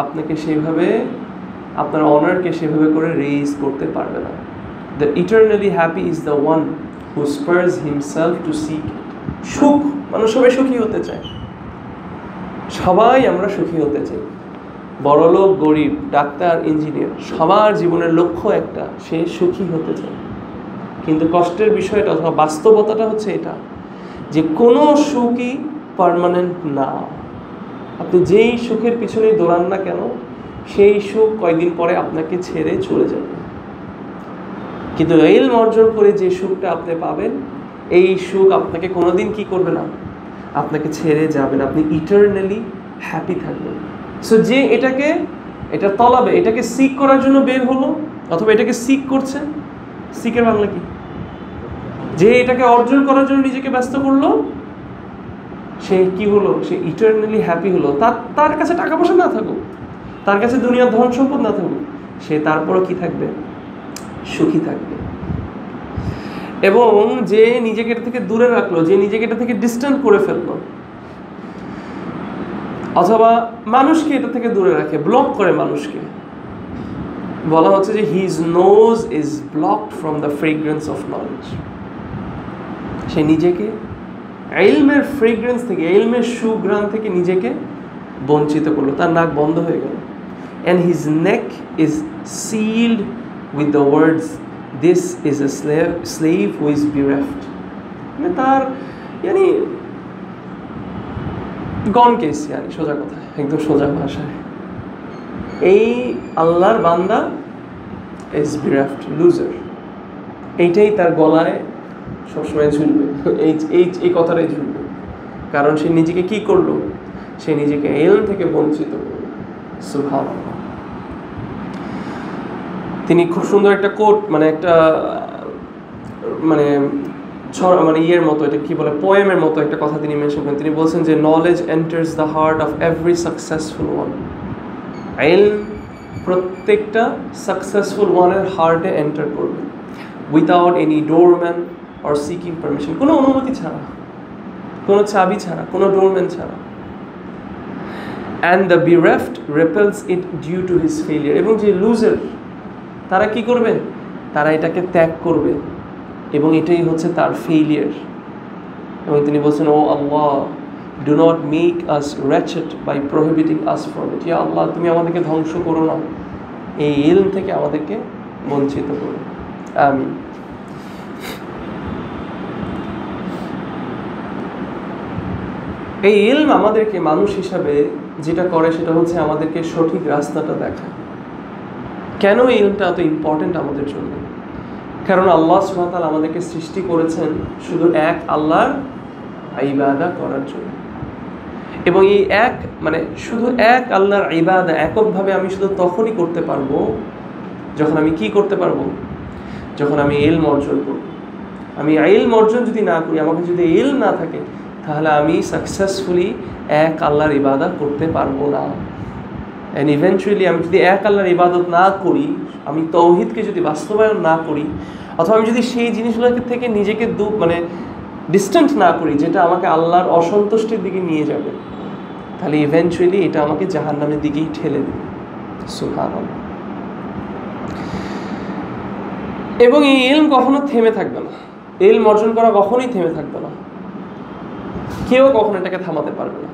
আপনাকে সেভাবে আপনার অনারকে সেভাবে করে রেইজ করতে পারবে না। The eternally happy is the one who spurs himself to seek it. সুখ, মানুষ সবাই সুখী হতে চায়, সবাই আমরা সুখী হতে চাই, বড়লোক গরিব, ডাক্তার ইঞ্জিনিয়ার, সবার জীবনের লক্ষ্য একটা, সে সুখী হতে চায়। কিন্তু কষ্টের বিষয়টা অথবা বাস্তবতাটা হচ্ছে এটা যে কোনো সুখই পার্মানেন্ট না। আপনি যেই সুখের পিছনে দৌড়ান না কেন, সেই সুখ কয়েকদিন পরে আপনাকে ছেড়ে চলে যাবে। কিন্তু ইলম অর্জন করে যে সুখটা আপনি পাবেন, এই সুখ আপনাকে কোনোদিন কি করবে না, আপনাকে ছেড়ে যাবে না, আপনি ইটারনালি হ্যাপি থাকবেন। সো যে এটা তলাবে, এটাকে সিক করার জন্য বের হলো, অথবা এটাকে সিক করছে, সিকের বাংলা কি, যে এটাকে অর্জন করার জন্য নিজেকে ব্যস্ত করলো, সে কি হলো, সে ইটারনালি হ্যাপি হলো। তার কাছে টাকা পয়সা না থাকুক, তার কাছে দুনিয়ার ধন সম্পদ না থাকুক, সে তারপরও কি থাকবে, সুখী থাকবে। এবং যে নিজেকে এটা থেকে দূরে রাখলো, যে নিজেকে এটা থেকে ডিস্টেন্স করে ফেললো, অথবা মানুষকে এটা থেকে দূরে রাখে, ব্লক করে মানুষকে, বলা হচ্ছে যে his nose is blocked from the fragrance of knowledge. সে নিজেকে ইলমের ফ্রেগ্রেন্স থেকে, ইলমের সুঘ্রাণ থেকে নিজেকে বঞ্চিত করলো, তার নাক বন্ধ হয়ে গেল। And his neck is sealed with the words this is a slave who is bereft. মানে তার গন কেস, সোজা কথা, একদম সোজা ভাষায়, এই আল্লাহর বান্দা ইজ বিরেফড, লুজার, এইটাই তার গলায় সবসময় ঝুলবে, এই কথাটাই ঝুলবে। কারণ সে নিজেকে কি করলো, সে নিজেকে ইলম থেকে বঞ্চিত করলো। সুবহানাল্লাহ। তিনি খুব সুন্দর একটা কোট, মানে একটা ইয়ের মতো, এটা কি বলে, পোয়েমের মতো একটা কথা তিনি মেনশন করেন। তিনি বলছেন যে knowledge enters the heart of every successful one. ইলম প্রত্যেকটা সাকসেসফুল ওয়ানের হার্টে এন্টার করবে, without any doorman or seeking permission, কোনো অনুমতি ছাড়া, কোনো চাবি ছাড়া, কোনো ডোরম্যান ছাড়া। And the bereft repels it due to his failure. এবং যে লুজার, তারা কি করবে, তারা এটাকে ত্যাগ করবে, এবং এটাই হচ্ছে তার ফেলিয়ার। এবং তিনি বলছেন, O Allah, do not make us wretched by prohibiting us from it. ইয়া আল্লাহ, তুমি আমাদেরকে ধ্বংস করো না, এই ইলম থেকে আমাদেরকে বঞ্চিত করো। আমিন। এই ইলম আমাদেরকে মানুষ হিসাবে যেটা করে, সেটা হচ্ছে আমাদেরকে সঠিক রাস্তাটা দেখায়। কেন এই ইলমটা এত ইম্পর্টেন্ট আমাদের জন্য? কারণ আল্লাহ সুবহানাহু ওয়া তাআলা আমাদেরকে সৃষ্টি করেছেন শুধু এক আল্লাহর ইবাদত করার জন্য। এবং এই শুধু এক আল্লাহর ইবাদত এককভাবে আমি শুধু তখনই করতে পারবো যখন আমি কি করতে পারবো, যখন আমি ইলম অর্জন করব। আমি ইলম অর্জন যদি না করি, আমাকে যদি ইলম না থাকে, তাহলে আমি সাকসেসফুলি এক আল্লাহর ইবাদত করতে পারবো না। অ্যান্ড ইভেনচুয়ালি আমি যদি এক আল্লাহর ইবাদত না করি, আমি তাওহীদকে যদি বাস্তবায়ন না করি, অথবা আমি যদি সেই জিনিসগুলোকে থেকে নিজেকে ডিস্টেন্স না করি যেটা আমাকে আল্লাহর অসন্তুষ্টির দিকে নিয়ে যাবে, তাহলে ইভেনচুয়ালি এটা আমাকে জাহান্নামের দিকেই ঠেলে দেবে। সুবহানাল্লাহ। এবং এই ইলম কখনো থেমে থাকবে না, ইলম অর্জন করা কখনোই থেমে থাকবে না, কেউ কখনো এটাকে থামাতে পারবে না।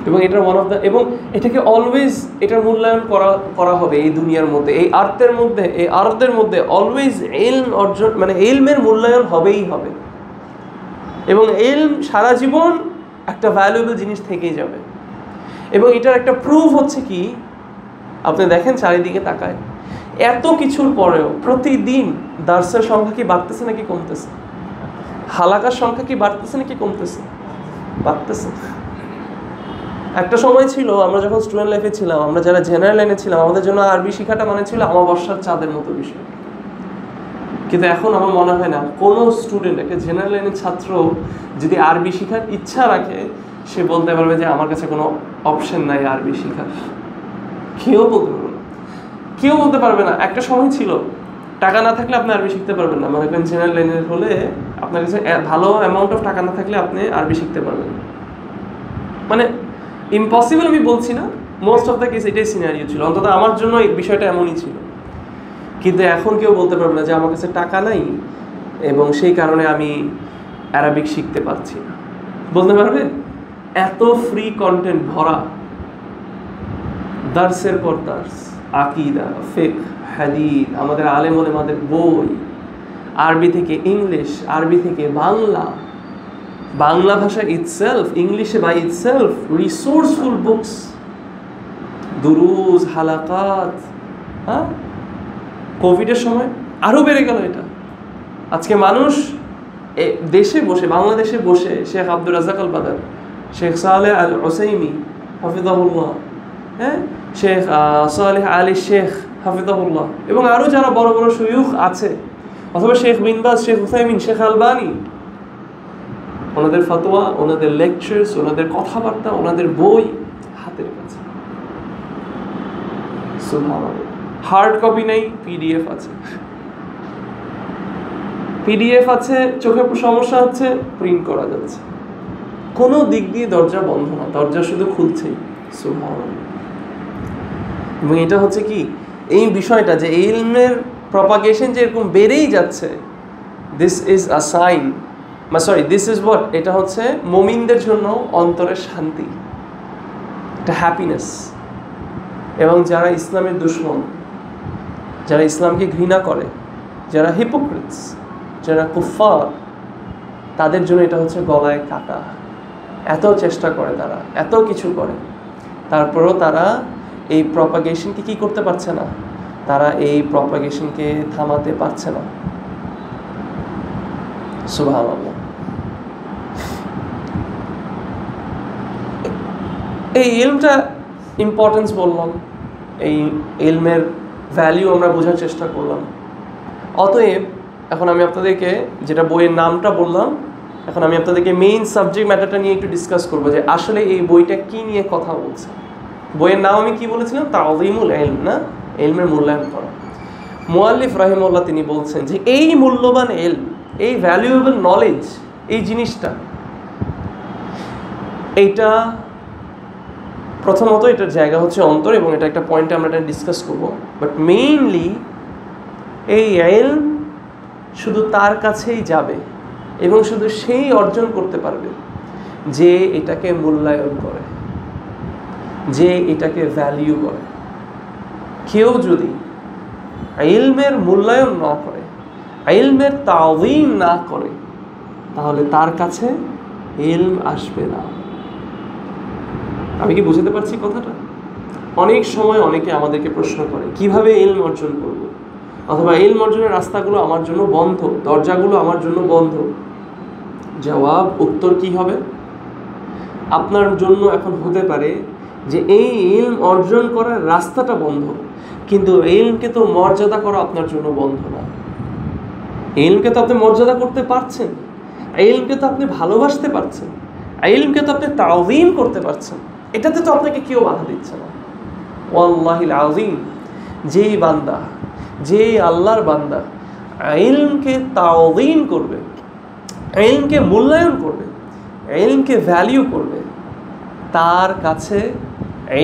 এবং এটার এবং এটাকে অলওয়েজ, এটার মূল্যায়ন করা হবে এই দুনিয়ার মধ্যে, এই আরতের মধ্যে অলওয়েজ ইলম অর্জন, ইলমের মূল্যায়ন হবেই হবে। এবং ইলম সারা জীবন একটা ভ্যালুয়েবল জিনিস থেকেই যাবে। এবং এটার একটা প্রুফ হচ্ছে কি, আপনি দেখেন চারিদিকে তাকায়, এত কিছুর পরেও প্রতিদিন দার্সের সংখ্যা কি বাড়তেছে নাকি কমতেছে? হালাকার সংখ্যা কি বাড়তেছে নাকি কমতেছে? বাড়তেছে। একটা সময় ছিল, আমরা যখন স্টুডেন্ট লাইফে ছিলাম, আমরা যারা জেনারেল লাইনে ছিলাম, আমাদের জন্য আরবি শেখাটা মানে ছিল অমাবস্যার চাঁদের মতো বিষয়। কিন্তু এখন আমার মনে হয় না কোনো স্টুডেন্ট, একটা জেনারেল লাইনের ছাত্র যদি আরবি শেখার ইচ্ছা রাখে, সে বলতে পারবে যে আমার কাছে কোনো অপশন নাই আরবি শেখার। কেউ বলতে পারবে না, কেউ বলতে পারবে না। একটা সময় ছিল টাকা না থাকলে আপনি আরবি শিখতে পারবেন না। মানে একজন জেনারেল লাইনের হলে আপনার কাছে ভালো অ্যামাউন্ট অফ টাকা না থাকলে আপনি আরবি শিখতে পারবেন না। মানে ইম্পসিবল আমি বলছি না, মোস্ট অফ দ্য কেস এটাই সিনারিও ছিল, অন্তত আমার জন্য এই বিষয়টা এমনই ছিল। কিন্তু এখন কেউ বলতে পারবে না যে আমার কাছে টাকা নাই এবং সেই কারণে আমি অ্যারাবিক শিখতে পারছি না। বলতে পারবে? এত ফ্রি কন্টেন্ট ভরা, দার্সের পর দার্স, আকিদা, ফিকহ, হাদিস, আমাদের আলেম ওলামাদের বই, আরবি থেকে ইংলিশ, আরবি থেকে বাংলা, বাংলা ভাষা ইটসেলফ, ইংলিশে বাই ইটসেলফ, রিসোর্সফুল বুকস, দুরুজ, হালাকাত। হ্যাঁ, কোভিডের সময় আরও বেড়ে গেল এটা। আজকে মানুষ দেশে বসে, বাংলাদেশে বসে, শেখ আব্দুর রাজ্জাক আল বাদার, শেখ সালেহ আল উসাইমি হাফিজাহুল্লাহ, হ্যাঁ, শেখ সালেহ আলী শেখ হাফিজাহুল্লাহ, এবং আরও যারা বড় বড় শয়ুখ আছে, অথবা শেখ বিন বাজ, শেখ উসাইমিন, শেখ আলবানি, ওনাদের ফতোয়া, ওনাদের লেকচার্স, ওনাদের কথাবার্তা, ওনাদের বই হাতের কাছে। সুবহানাল্লাহ। হার্ড কপি নেই, পিডিএফ আছে। পিডিএফ আছে, চোখে সমস্যা হচ্ছে, প্রিন্ট করা যাচ্ছে। কোনো দিক দিয়ে দরজা বন্ধ না, দরজা শুধু খুলছেই। সুবহানাল্লাহ। এবং এটা হচ্ছে কি, এই বিষয়টা যে ইলমের প্রপাগেশন যে এরকম বেড়েই যাচ্ছে, this is a sign, this is what, এটা হচ্ছে মুমিনদের জন্য অন্তরের শান্তি, একটা হ্যাপিনেস। এবং যারা ইসলামের দুশমন, যারা ইসলামকে ঘৃণা করে, যারা হিপোক্রিটস, যারা কুফার, তাদের জন্য এটা হচ্ছে গলায় কাটা। এত চেষ্টা করে তারা, এত কিছু করে, তারপরও তারা এই প্রপাগেশনকে কি করতে পারছে না, তারা এই প্রপাগেশনকে থামাতে পারছে না। সুবহানাল্লাহ। এই ইলমটা ইম্পর্টেন্স বললাম, এই ইলমের ভ্যালিউ আমরা বোঝার চেষ্টা করলাম। অতএব এখন আমি আপনাদেরকে যেটা বইয়ের নামটা বললাম, এখন আমি আপনাদেরকে মেইন সাবজেক্ট ম্যাটারটা নিয়ে একটু ডিসকাস করবো যে আসলে এই বইটা কি নিয়ে কথা বলছে। বইয়ের নাম আমি কি বলেছিলাম? তাযীমুল ইলম, না, ইলমের মূল্যায়ন করা। মুআল্লিফ রাহিমাহুল্লাহ তিনি বলছেন যে এই মূল্যবান ইলম, এই ভ্যালুয়েবল নলেজ, এই জিনিসটা, এইটা প্রথমত এটার জায়গা হচ্ছে অন্তর, এবং এটা একটা পয়েন্টে আমরা এটা ডিসকাস করবো। বাট মেইনলি এই ইলম শুধু তার কাছেই যাবে এবং শুধু সেই অর্জন করতে পারবে যে এটাকে মূল্যায়ন করে, যে এটাকে ভ্যালিউ করে। কেউ যদি ইলমের মূল্যায়ন না করে, ইলমের তাযীম না করে, তাহলে তার কাছে ইলম আসবে না। আমি কি বুঝতে পারছি কথাটা? অনেক সময় অনেকে আমাদেরকে প্রশ্ন করে কিভাবে ইলম অর্জন করব, অথবা ইলম অর্জনের রাস্তাগুলো আমার জন্য বন্ধ, দরজাগুলো আমার জন্য বন্ধ। জবাব, উত্তর কি হবে? আপনার জন্য এখন হতে পারে যে এই ইলম অর্জন করার রাস্তাটা বন্ধ, কিন্তু ইলমকে তো মর্যাদা করা আপনার জন্য বন্ধ না। ইলমকে তো আপনি মর্যাদা করতে পারছেন, ইলমকে তো আপনি ভালোবাসতে পারছেন, ইলমকে তো আপনি তাযীম করতে পারছেন, এটাতে তো আপনাকে কেউ বাধা দিচ্ছে না। ওয়াল্লাহিল আযীম, যেই বান্দা, যেই আল্লাহর বান্দা ইলমকে তাযীম করবে, ইলমকে মূল্যায়ন করবে, ইলমকে ভ্যালিউ করবে, তার কাছে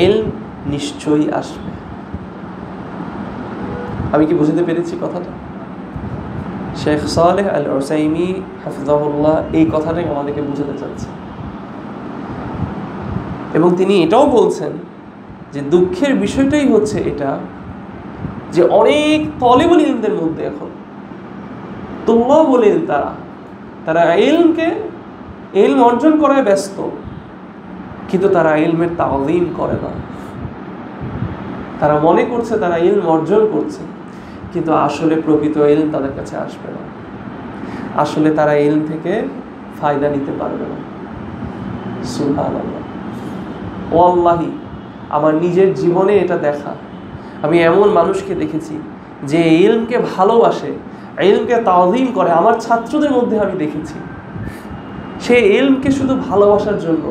ইলম নিশ্চয়ই আসবে। আমি কি বুঝতে পেরেছি কথাটা? শেখ সালেহ আল উসাইমি হাফিজাহুল্লাহ এই কথাটাই আমাদেরকে বুঝাতে চাচ্ছে। এবং তিনি এটাও বলছেন যে দুঃখের বিষয়টাই হচ্ছে এটা যে অনেক তলেবুল ইলমদের মধ্যে এখন তুল্লাবুল ইলম, তারা ইলম অর্জন করায় ব্যস্ত, কিন্তু তারা ইলমের তাওযীম করে না। তারা মনে করছে তারা ইলম অর্জন করছে, কিন্তু আসলে প্রকৃত ইলম তাদের কাছে আসবে না। আসলে তারা ইলম থেকে ফায়দা নিতে পারবে না। সুবহানাল্লাহ। ওয়াল্লাহি, আমার নিজের জীবনে এটা দেখা। আমি এমন মানুষকে দেখেছি যে ইলমকে ভালোবাসে, ইলমকে তাওযীম করে। আমার ছাত্রদের মধ্যে আমি দেখেছি সে ইলমকে শুধু ভালোবাসার জন্য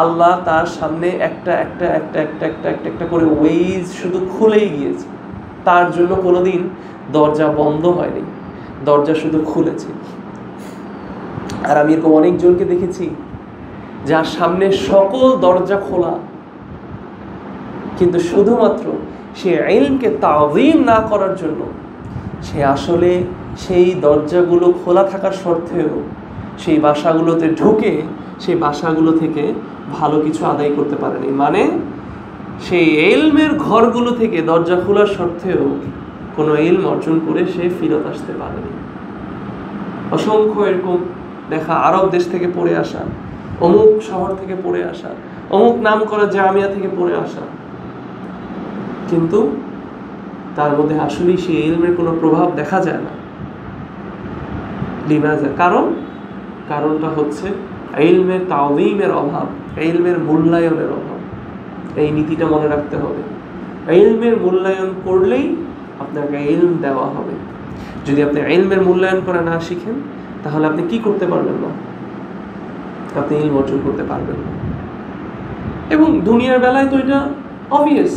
আল্লাহ তার সামনে একটা একটা একটা একটা একটা একটা একটা করে ওয়েজ শুধু খুলেই গিয়েছে। তার জন্য কোনোদিন দরজা বন্ধ হয়নি, দরজা শুধু খুলেছে। আর আমি এরকম অনেকজনকে দেখেছি যার সামনে সকল দরজা খোলা, কিন্তু শুধুমাত্র সে ইলমকে তাওযীম না করার জন্য সে আসলে সেই দরজাগুলো খোলা থাকার সত্ত্বেও সেই বাসাগুলোতে ঢুকে সেই বাসাগুলো থেকে ভালো কিছু আদায় করতে পারেনি। মানে সেই ইলমের ঘরগুলো থেকে দরজা খোলার সত্ত্বেও কোনো ইলম অর্জন করে সে ফিরত আসতে পারেনি। অসংখ্য এরকম দেখা, আরব দেশ থেকে পড়ে আসা, অমুক শহর থেকে পড়ে আসা, অমুক নাম করা জামিয়া থেকে পড়ে আসা, কিন্তু তার মধ্যে আসলেই সেই ইলমের কোনো প্রভাব দেখা যায় না। লিমাযা? কারণটা হচ্ছে ইলমের তাওযীমের অভাব, ইলমের মূল্যায়নের অভাব। এই নীতিটা মনে রাখতে হবে। ইলমের মূল্যায়ন করলেই আপনাকে ইলম দেওয়া হবে। যদি আপনি ইলমের মূল্যায়ন করা না শিখেন, তাহলে আপনি কি করতে পারবেন না? আপনি ইলম অর্জন করতে পারবেন না। এবং দুনিয়ার বেলায় তো এটা অবভিয়াস।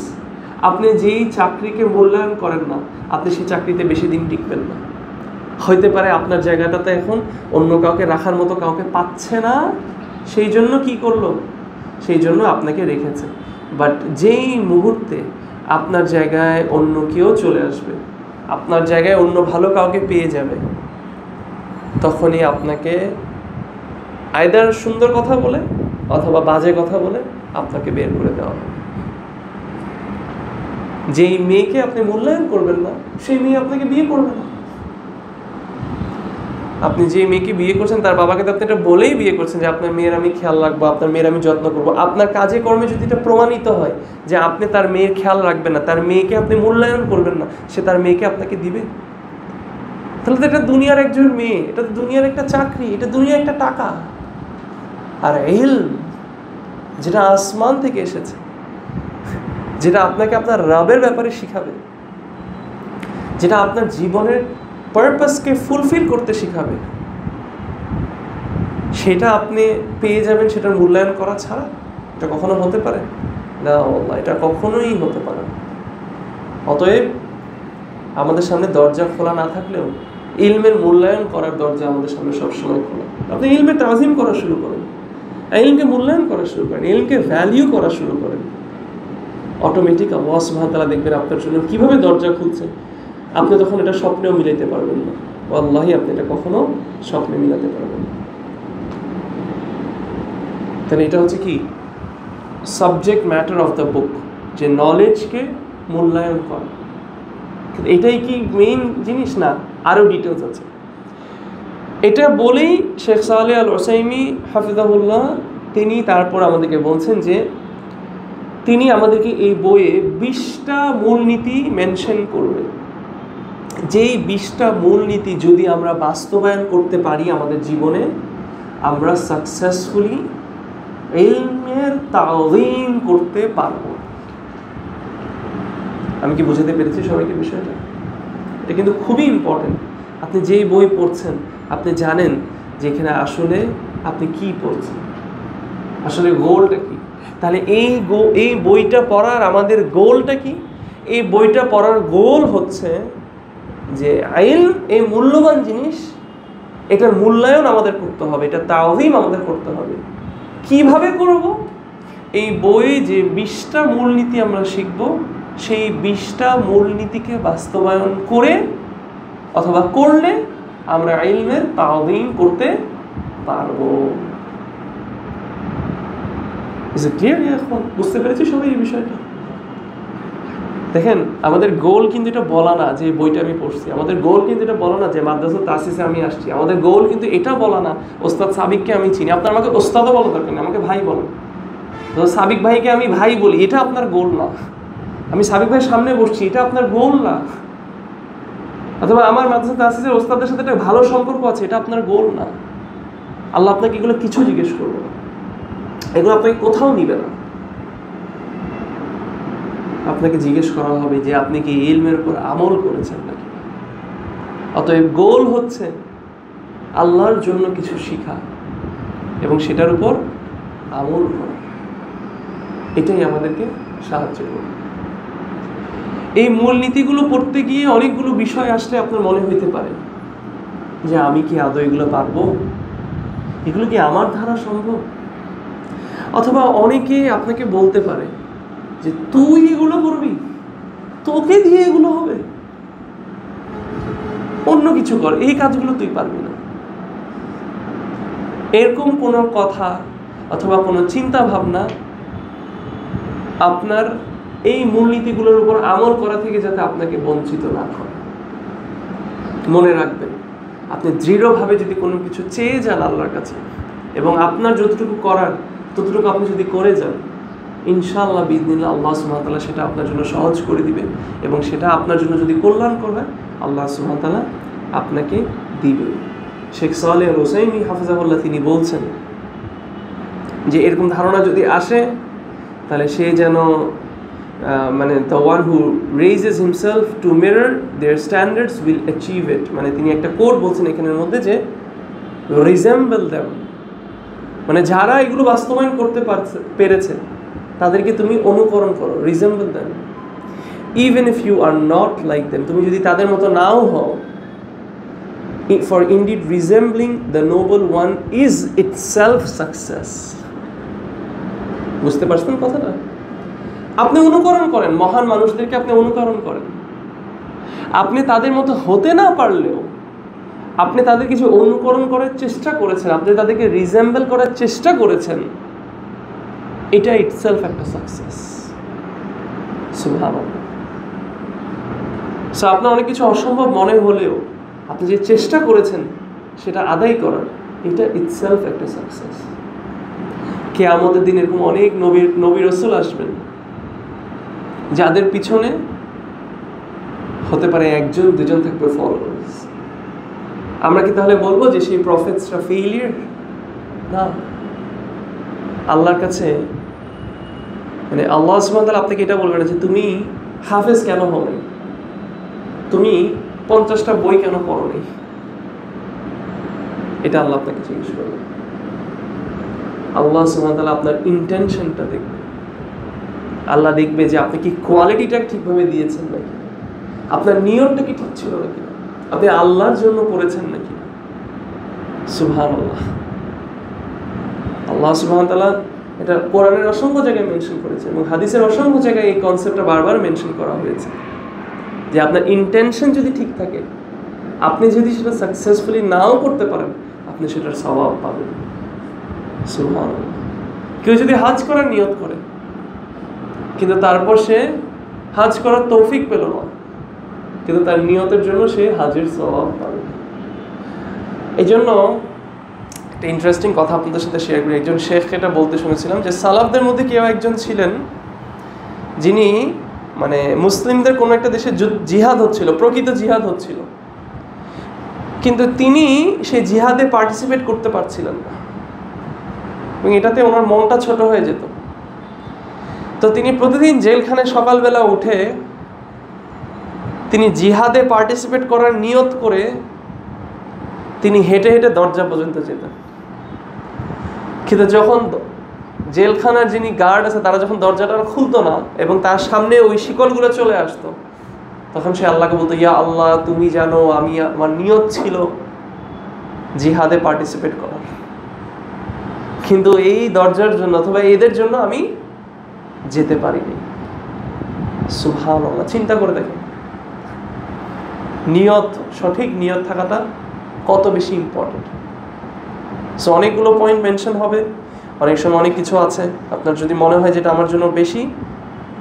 আপনি যেই চাকরিকে মূল্যায়ন করেন না, আপনি সেই চাকরিতে বেশি দিন টিকবেন না। হইতে পারে আপনার জায়গাটাতে এখন অন্য কাউকে রাখার মতো কাউকে পাচ্ছে না, সেই জন্য কি করলো? সেই জন্য আপনাকে রেখেছে। বাট যেই মুহূর্তে আপনার জায়গায় অন্য কেউ চলে আসবে, আপনার জায়গায় অন্য ভালো কাউকে পেয়ে যাবে, তখনই আপনাকে আইদার সুন্দর কথা বলে অথবা বাজে কথা বলে আপনাকে বের করে দেওয়া হবে। যেই মেয়েকে আপনি মূল্যায়ন করবেন না, সেই মেয়ে আপনাকে বিয়ে করবে না। আপনি যে মেয়েকে বিয়ে করছেন তার বাবাকে তো আপনি এটা বলেই বিয়ে করছেন যে আপনার মেয়ের আমি খেয়াল রাখবো, আপনার মেয়ের আমি যত্ন করবো। আপনার কাজে কর্মে যদি এটা প্রমাণিত হয় যে আপনি তার মেয়ের খেয়াল রাখবেন না, তার মেয়েকে আপনি মূল্যায়ন করবেন না, সে তার মেয়েকে আপনাকে দিবে? তাহলে তো এটা দুনিয়ার একজন মেয়ে, এটা তো দুনিয়ার একটা চাকরি, এটা দুনিয়ার একটা টাকা। আর ইলম যেটা আসমান থেকে এসেছে, যেটা আপনাকে আপনার রবের ব্যাপারে শিখাবে, যেটা আপনার জীবনের পারপাসকে ফুলফিল করতে শিখাবে, সেটা আপনি পেয়ে যাবেন সেটার মূল্যায়ন করা ছাড়া। এটা কখনো হতে পারে না, আল্লাহ, এটা কখনোই হতে পারে না। অতএব আমাদের সামনে দরজা খোলা না থাকলেও ইলমের মূল্যায়ন করার দরজা আমাদের সামনে সবসময় খোলা। আপনি ইলমের তাজিম করা শুরু করেন, ইলমকে মূল্যায়ন করা শুরু করেন, ইলমকে ভ্যালিউ করা শুরু করেন, অটোমেটিক আল্লাহ সুবহানাহু ওয়া তাআলা দেখবেন আপনার জন্য কিভাবে দরজা খুলছে। আপনি তখন এটা স্বপ্নেও মিলাইতে পারবেন না। ওয়াল্লাহি আপনি এটা কখনো স্বপ্নে মিলাতে পারবেন না। তাহলে এটা হচ্ছে কি subject matter of the book, যে নলেজকে মূল্যায়ন করা। এটাই কি মেইন জিনিস না, আরও ডিটেলস আছে। এটা বলেই শেখ সালেহ আল উসাইমি হাফিজাহুল্লাহ তিনি তারপর আমাদেরকে বলছেন যে তিনি আমাদেরকে এই বইয়ে 20টা মূলনীতি মেনশন করবেন। যেই 20টা মূলনীতি যদি আমরা বাস্তবায়ন করতে পারি আমাদের জীবনে, আমরা সাকসেসফুলি ইলমের তাওযীম করতে পারবো। আমি কি বুঝাতে পেরেছি সবাইকে বিষয়টা? এটা কিন্তু খুবই ইম্পর্টেন্ট। আপনি যেই বই পড়ছেন আপনি জানেন যে এখানে আসলে আপনি কি পড়ছেন, আসলে গোলটা কি। তাহলে এই বইটা পড়ার আমাদের গোলটা কি? এই বইটা পড়ার গোল হচ্ছে যে ইলম এই মূল্যবান জিনিস, এটার মূল্যায়ন আমাদের করতে হবে, এটা তাওযীম আমাদের করতে হবে। কিভাবে করব? এই বই যে 20টা মূলনীতি আমরা শিখব, সেই 20টা মূলনীতিকে বাস্তবায়ন করে অথবা করলে আমরা ইলমের তাওযীম করতে পারবো। এখন বুঝতে পেরেছি সবাই এই বিষয়টা? দেখেন, আমাদের গোল কিন্তু এটা বলা না যে বইটা আমি পড়ছি, আমাদের গোল কিন্তু এটা বলা না যে মাদ্রাসা তাসিসে আমি আসছি, আমাদের গোল কিন্তু এটা বলা না ওস্তাদ সাবিককে আমি চিনি। আপনার আমাকে ওস্তাদও বলা দরকার নেই, আমাকে ভাই বলেন। তো সাবিক ভাইকে আমি ভাই বলি, এটা আপনার গোল না। আমি সাবিক ভাইয়ের সামনে বসছি, এটা আপনার গোল না। অথবা আমার মাদ্রাসা তাসিসের ওস্তাদের সাথে একটা ভালো সম্পর্ক আছে, এটা আপনার গোল না। আল্লাহ আপনাকে এগুলো কিছু জিজ্ঞেস করবে না, এগুলো আপনাকে কোথাও নিবে না। আপনাকে জিজ্ঞেস করা হবে যে আপনি কি ইলমের উপর আমল করেছেন নাকি। অতএব গোল হচ্ছে আল্লাহর জন্য কিছু শিখা এবং সেটার উপর আমল করা, এটাই আমাদেরকে সাহায্য করবে। এই মূলনীতিগুলো পড়তে গিয়ে অনেকগুলো বিষয় আসলে আপনার মনে হইতে পারে যে আমি কি আদৌ এগুলো পারবো, এগুলো কি আমার দ্বারা সম্ভব। অথবা অনেকে আপনাকে বলতে পারে যে তুই এগুলো করবি, তোকে দিয়ে এগুলো হবে, অন্য কিছু কর, এই কাজগুলো তুই পারবি না। এরকম কোনো কথা অথবা কোনো চিন্তা ভাবনা আপনার এই মূলনীতিগুলোর উপর আমল করা থেকে যাতে আপনাকে বঞ্চিত না করে। মনে রাখবেন, আপনি দৃঢ়ভাবে যদি কোনো কিছু চেয়ে যান আল্লাহর কাছে এবং আপনার যতটুকু করার ততটুকু আপনি যদি করে যান, ইনশাআল্লাহ বিইذনিল্লাহ আল্লাহ সুবহানাহু ওয়া তাআলা সেটা আপনার জন্য সহজ করে দিবে এবং সেটা আপনার জন্য যদি কল্যাণকর হয় আল্লাহ সুবহানাহু ওয়া তাআলা আপনাকে দিবে। শেখ সালেহ আল হোসাইনী হাফিজাহুল্লাহ তিনি বলছেন যে এরকম ধারণা যদি আসে তাহলে সে যেন মানে the one who raises himself to mirror their standards will achieve it, মানে তিনি একটা কোড বলছেন এখানের মধ্যে যে resemble them, মানে যারা এগুলো বাস্তবায়ন করতে পেরেছে তাদেরকে তুমি অনুকরণ করো, resemble them even if you are not like them, তুমি যদি তাদের মতো নাও হও। for indeed resembling the noble one is itself success। বুঝতে পারছেন কথাটা? আপনি অনুকরণ করেন মহান মানুষদেরকে, আপনি অনুকরণ করেন, আপনি তাদের মতো হতে না পারলেও আপনি তাদের কিছু অনুকরণ করার চেষ্টা করেছেন, আপনি তাদেরকে রিজেম্বল করার চেষ্টা করেছেন, এটা ইটসেলফ একটা সাকসেস। সুবহানাল্লাহ। সো আপনার অনেক কিছু অসম্ভব মনে হলেও আপনি যে চেষ্টা করেছেন সেটা আদায় করার, এটা ইটসেলফ একটা সাকসেস। কিয়ামতের দিন এরকম অনেক নবী রাসূল আসবেন যাদের পিছনে হতে পারে একজন দুজন থাকবে ফলোয়ার্স। আমরা কি তাহলে বলবো যে সেই প্রফেটসরা ফেইলিয়ার? না, আল্লাহর কাছে মানে আল্লাহ সুবহানাহু ওয়া তাআলা আপনাকে এটা বলবেন যে তুমি হাফেজ কেন হবে, তুমি 50টা বই কেন পড়োনি, এটা আল্লাহ আপনাকে জিজ্ঞেস করবে। আল্লাহ সুবহানাহু ওয়া তাআলা আপনার ইন্টেনশনটা দেখবে, আল্লাহ দেখবে যে আপনি কি কোয়ালিটিটা ঠিকভাবে দিয়েছেন নাকি, আপনার নিয়তটা কি ঠিক ছিল নাকি, আপনি আল্লাহর জন্য করেছেন নাকি। সুবহানাল্লাহ। আল্লাহ সুবহানাহু ওয়া তাআলা এটা কোরআনের অসংখ্য জায়গায় মেনশন করেছে এবং হাদিসের অসংখ্য জায়গায় এই কনসেপ্টটা বারবার মেনশন করা হয়েছে যে আপনার ইন্টেনশন যদি ঠিক থাকে, আপনি যদি সেটা সাকসেসফুলি নাও করতে পারেন, আপনি সেটার সওয়াব পাবেন। সুবহানাল্লাহ। কেউ যদি হজ করার নিয়ত করে কিন্তু তারপর সে হজ করার তৌফিক পেল না, কিন্তু তার নিয়তের জন্য সে হজের সওয়াব পাবে। এই জন্য একটা ইন্টারেস্টিং কথা আপনাদের সাথে শেয়ার করি। একজন শেখ এটা বলতে শুনেছিলাম যে সালাফদের মধ্যে কেউ একজন ছিলেন যিনি মানে মুসলিমদের কোনো একটা দেশে জিহাদ হচ্ছিল, প্রকৃত জিহাদ হচ্ছিল, কিন্তু তিনি সেই জিহাদে পার্টিসিপেট করতে পারছিলেন না এবং এটাতে ওনার মনটা ছোট হয়ে যেত। তো তিনি প্রতিদিন জেলখানায় সকালবেলা উঠে তিনি জিহাদে পার্টিসিপেট করার নিয়ত করে তিনি হেঁটে হেঁটে দরজা পর্যন্ত যেতেন। কিন্তু যখন জেলখানার যিনি গার্ড আছে তারা যখন দরজাটা খুলতো না এবং তার সামনে ওই শিকলগুলো চলে আসতো, তখন সে আল্লাহকে বলতো, ইয়া আল্লাহ তুমি জানো আমি আমার নিয়ত ছিল জিহাদে পার্টিসিপেট করার, কিন্তু এই দরজার জন্য অথবা এদের জন্য আমি যেতে পারিনি। সুবহানাল্লাহ। চিন্তা করে দেখেন নিয়ত, সঠিক নিয়ত থাকাটা কত বেশি ইম্পর্টেন্ট। সো অনেকগুলো পয়েন্ট মেনশন হবে, অনেক সময় অনেক কিছু আছে। আপনার যদি মনে হয় যেটা আমার জন্য বেশি,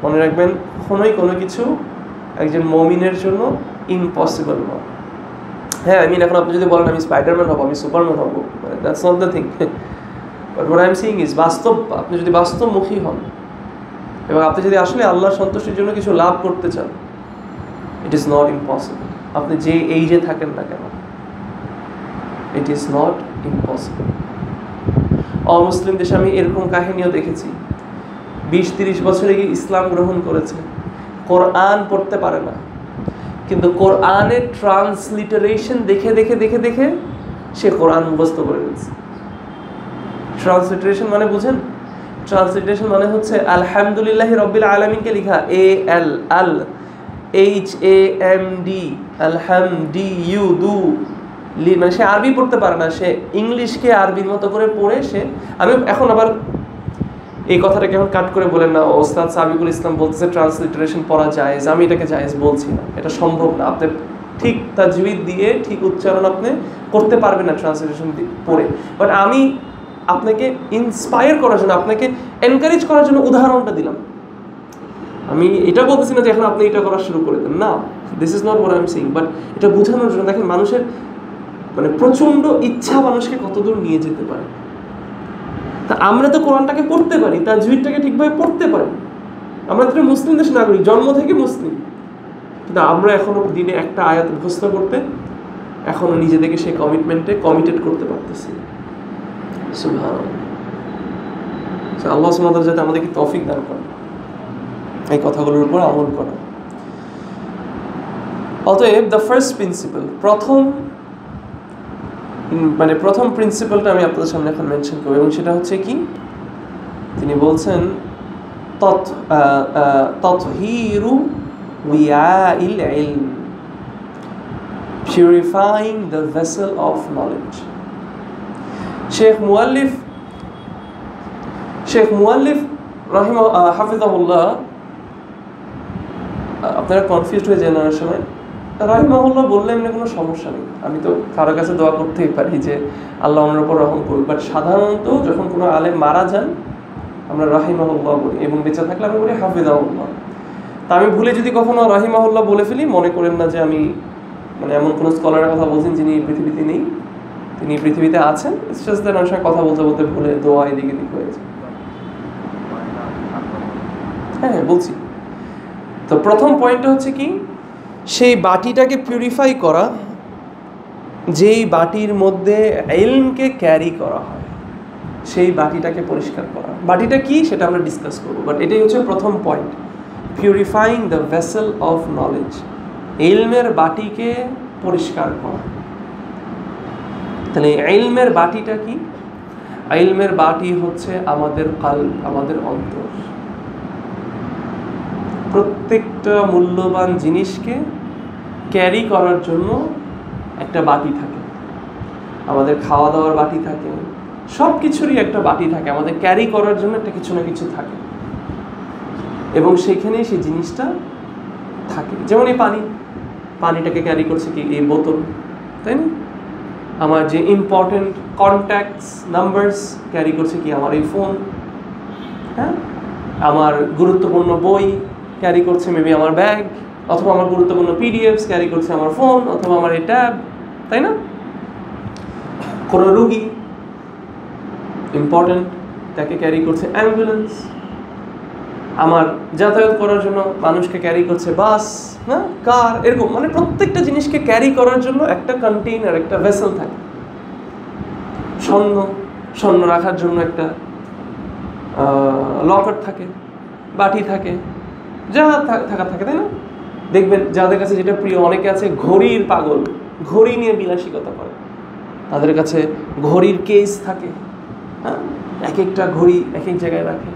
মনে রাখবেন কখনোই কোনো কিছু একজন মুমিনের জন্য ইম্পসিবল নয়। হ্যাঁ, এখন আপনি যদি বলেন আমি স্পাইডারম্যান হবো, আমি সুপারম্যান হবো, that's not the thing. But what I am saying is বাস্তব, আপনি যদি বাস্তবমুখী হন এবং আপনি যদি আসলে আল্লাহর সন্তুষ্টির জন্য কিছু লাভ করতে চান, ইট ইজ নট ইম্পসিবল। আপনি যে এইজে থাকেন না কেন, ইট ইজ নট ইম্পসিবল। অমুসলিম দেশে আমি এরকম কাহিনীও দেখেছি, 20-30 বছরে গিয়ে ইসলাম গ্রহণ করেছে, কোরআন পড়তে পারে না, কিন্তু কোরআনের ট্রান্সলিটারেশন দেখে দেখে দেখে দেখে সে কোরআন মুখস্থ করে ফেলছে। ট্রান্সলিটারেশন মানে বুঝেন? ট্রান্সলিটারেশন মানে হচ্ছে আলহামদুলিল্লাহি রাব্বিল আলামিনকে লেখা ALHAMD, আলহামদু মানে সে আরবি পড়তে পারে না, সে ইংলিশকে আরবির মতো করে পড়ে সে। আমি এখন আবার এই কথাটা কেমন কাট করে বলেন না, ওস্তাদ সাবিকুল ইসলাম বলতেছে ট্রান্সলিটারেশন পড়া জায়েজ, আমি এটাকে জায়েজ বলছি না, এটা সম্ভব না। আপনি ঠিক তাজউইদ দিয়ে ঠিক উচ্চারণ আপনি করতে পারবেন না ট্রান্সলিটারেশন পড়ে। বাট আমি আপনাকে ইন্সপায়ার করার জন্য, আপনাকে এনকারেজ করার জন্য উদাহরণটা দিলাম। আমি এটা বলতেছি না যে এখন আপনি এটা করা শুরু করে দেন, না, this is not what I am saying. But এটা বোঝানোর জন্য দেখেন মানুষের মানে প্রচণ্ড ইচ্ছা মানুষকে কতদূর নিয়ে যেতে পারে। তা আমরা তো কোরআনটাকে পড়তে পারি, তাজউইদটাকে ঠিকভাবে পড়তে পারি, আমরা তো মুসলিম দেশ নাগরিক, জন্ম থেকে মুসলিম, কিন্তু আমরা এখনো দিনে একটা আয়াত মুখস্থ করতে এখনো নিজেদেরকে সেই কমিটমেন্টে কমিটেড করতে পারতেছি। সুবহানাল্লাহ। আল্লাহ সুবহানাহু ওয়া তাআলা যাতে আমাদেরকে তৌফিক দান করেন এই কথাগুলোর উপর আমল করা। অতএব দ্য ফার্স্ট প্রিন্সিপাল, প্রথম প্রিন্সিপালটা আমি আপনাদের সামনে এখন মেনশন করব, এবং সেটা হচ্ছে কি, তিনি বলছেন তাতহীরু উইয়াইল ইলম, purifying the vessel of knowledge. শেখ মুআল্লিফ হাফিজাহুল্লাহ, আপনারা কনফিউজড হয়ে যান অনেক সময়, রাহিমাহুল্লাহ বললে এমনি কোনো সমস্যা নেই, আমি তো কারো কাছে দোয়া করতেই পারি যে আল্লাহ ওনার উপর রহম করুন। বাট সাধারণত যখন কোনো আলেম মারা যান আমরা রাহিমাহুল্লাহ বলি, এবং বেঁচে থাকলে আমি বলি হাফিজাহুল্লাহ। তা আমি ভুলে যদি কখনো রাহিমাহুল্লাহ বলে ফেলি, মনে করেন না যে আমি মানে এমন কোনো স্কলারের কথা বলছেন যিনি পৃথিবীতে নেই, তিনি পৃথিবীতে আছেন। ইটস জাস্ট দ্যাট অনেক সময় কথা বলতে বলতে ভুলে দোয়া এদিক এদিক হয়েছে। হ্যাঁ বলছি। তো প্রথম পয়েন্টটা হচ্ছে কি, সেই বাটিটাকে পিউরিফাই করা, যেই বাটির মধ্যে ইলমকে ক্যারি করা হয়, সেই বাটিটাকে পরিষ্কার করা। বাটিটা কি সেটা আমরা ডিসকাস করবো, বাট এটাই হচ্ছে প্রথম point, purifying the vessel of knowledge, ইলমের বাটিকে পরিষ্কার করা। তাহলে ইলমের বাটিটা কি? ইলমের বাটি হচ্ছে আমাদের কলব, আমাদের অন্তর। প্রত্যেকটা মূল্যবান জিনিসকে ক্যারি করার জন্য একটা বাটি থাকে, আমাদের খাওয়া দাওয়ার বাটি থাকে, সব কিছুরই একটা বাটি থাকে, আমাদের ক্যারি করার জন্য একটা কিছু না কিছু থাকে, এবং সেখানে সেই জিনিসটা থাকে। যেমন এই পানিটাকে ক্যারি করছে কি এই বোতল, তাই না? আমার যে ইম্পর্টেন্ট কন্ট্যাক্টস নাম্বারস ক্যারি করছে কি আমার এই ফোন, হ্যাঁ? আমার গুরুত্বপূর্ণ বই ক্যারি করছে মেবি আমার ব্যাগ, অথবা আমার গুরুত্বপূর্ণ পিডিএফস ক্যারি করছে আমার ফোন অথবা আমার এই ট্যাব, তাই না? কোনো রুগী ইম্পর্টেন্ট, তাকে ক্যারি করছে অ্যাম্বুলেন্স। আমার যাতায়াত করার জন্য মানুষকে ক্যারি করছে বাস, না কার, এরকম মানে প্রত্যেকটা জিনিসকে ক্যারি করার জন্য একটা কন্টেইনার, একটা ভেসেল থাকে। স্বর্ণ রাখার জন্য একটা লকার থাকে, বাটি থাকে, যা থাকা থাকে, তাই না? দেখবেন যাদের কাছে যেটা প্রিয়, অনেকে আছে ঘড়ির পাগল, ঘড়ি নিয়ে বিলাসিকতা করে, তাদের কাছে ঘড়ির কেস থাকে, হ্যাঁ, এক একটা ঘড়ি এক এক জায়গায় রাখে।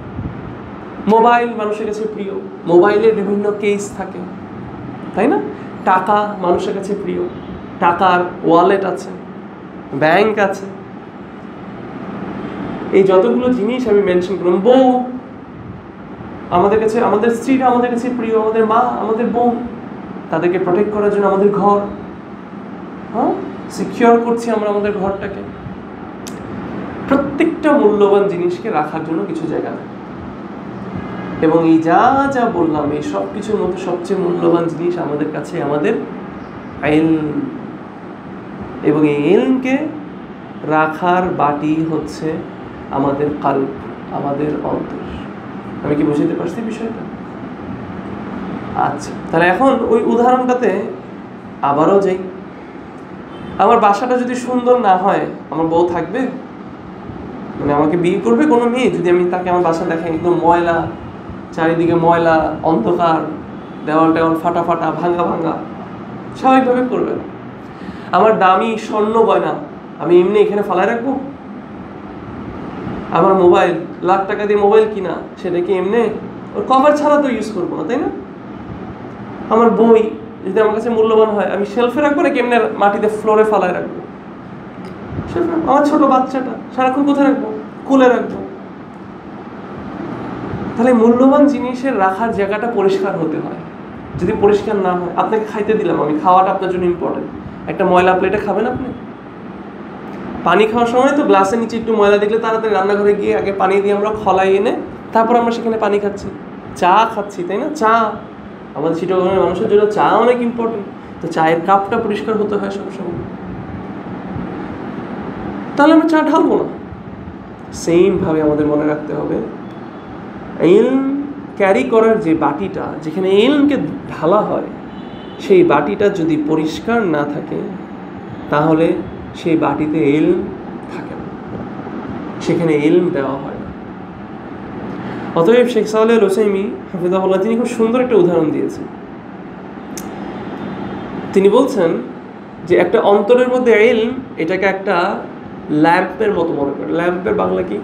মোবাইল মানুষের কাছে প্রিয়, মোবাইলের বিভিন্ন কেস থাকে, তাই না? টাকা মানুষের কাছে প্রিয়, টাকার ওয়ালেট আছে, ব্যাংক আছে। এই যতগুলো জিনিস আমি মেনশন করলাম, বউ আমাদের কাছে, আমাদের স্ত্রীরা আমাদের কাছে প্রিয়, আমাদের মা, আমাদের বোন, তাদেরকে প্রোটেক্ট করার জন্য আমাদের ঘর, হ্যাঁ, সিকিউর করছি আমরা আমাদের ঘরটাকে। প্রত্যেকটা মূল্যবান জিনিসকে রাখার জন্য কিছু জায়গা থাকে, এবং এই যা যা বললাম এই সব কিছুর মধ্যে সবচেয়ে মূল্যবান জিনিস আমাদের কাছে আমাদের ইলম, এবং এই ইলমকে রাখার বাটি হচ্ছে আমাদের কাল্ব, আমাদের অন্তর। আমি কি বুঝতে পারছি বিষয়টা? আচ্ছা, তাহলে এখন ওই উদাহরণটাতে আবারও যাই। আমার বাসাটা যদি সুন্দর না হয়, আমার বউ থাকবে? মানে আমাকে বিয়ে করবে কোনো মেয়ে যদি আমি তাকে আমার বাসা দেখাই একদম ময়লা, চারিদিকে ময়লা, অন্ধকার, দেওয়াল টেওয়াল ফাটা ফাটা, ভাঙ্গা ভাঙ্গা? স্বাভাবিকভাবে করবে না। আমার দামি স্বর্ণ গয়না আমি এমনি এখানে ফালায় রাখবো? আমার মোবাইল, লাখ টাকা দিয়ে মোবাইল কিনা, সেটা কি এমনি ওর কভার ছাড়া তো ইউজ করবো না, তাই না? আমার বই যদি আমার কাছে মূল্যবান হয়, আমি শেলফে রাখবো না কেমনে মাটিতে ফ্লোরে ফালায় রাখবো? আমার ছোট বাচ্চাটা সারাক্ষণ কোথায় রাখবো? কুলে রাখবো। তাহলে মূল্যবান জিনিসের রাখার জায়গাটা পরিষ্কার হতে হয়। যদি পরিষ্কার না হয়, আপনাকে খাইতে দিলাম আমি, খাওয়াটা আপনার জন্য ইম্পর্টেন্ট। একটা ময়লা প্লেটে খাবেন আপনি? পানি খাওয়ার সময় তো গ্লাসের নিচে একটু ময়লা দেখলে তাড়াতাড়ি রান্নাঘরে গিয়ে আগে পানি দিয়ে আমরা খলাই এনে তারপর আমরা সেখানে পানি খাচ্ছি, চা খাচ্ছি, তাই না? চা আমাদের চিটাগংয়ের মানুষের জন্য চা অনেক ইম্পর্টেন্ট। তো চায়ের কাপটা পরিষ্কার হতে হয় সবসময়, তাহলে আমরা চা ঢালবো না। সেম ভাবে আমাদের মনে রাখতে হবে, ইলম ক্যারি করার যে বাটিটা, যেখানে ইলমকে ঢালা হয়, সেই বাটিটা যদি পরিষ্কার না থাকে তাহলে সেই বাটিতে ইলম থাকে না, সেখানে ইলম দেওয়া হয় না। অতএব শেখ সালেহ আল উসাইমি হাফিজাহুল্লাহ তিনি খুব সুন্দর একটা উদাহরণ দিয়েছেন। তিনি বলছেন যে একটা অন্তরের মধ্যে ইলম, এটাকে একটা ল্যাম্পের মতো মনে করে। ল্যাম্পের বাংলা কি?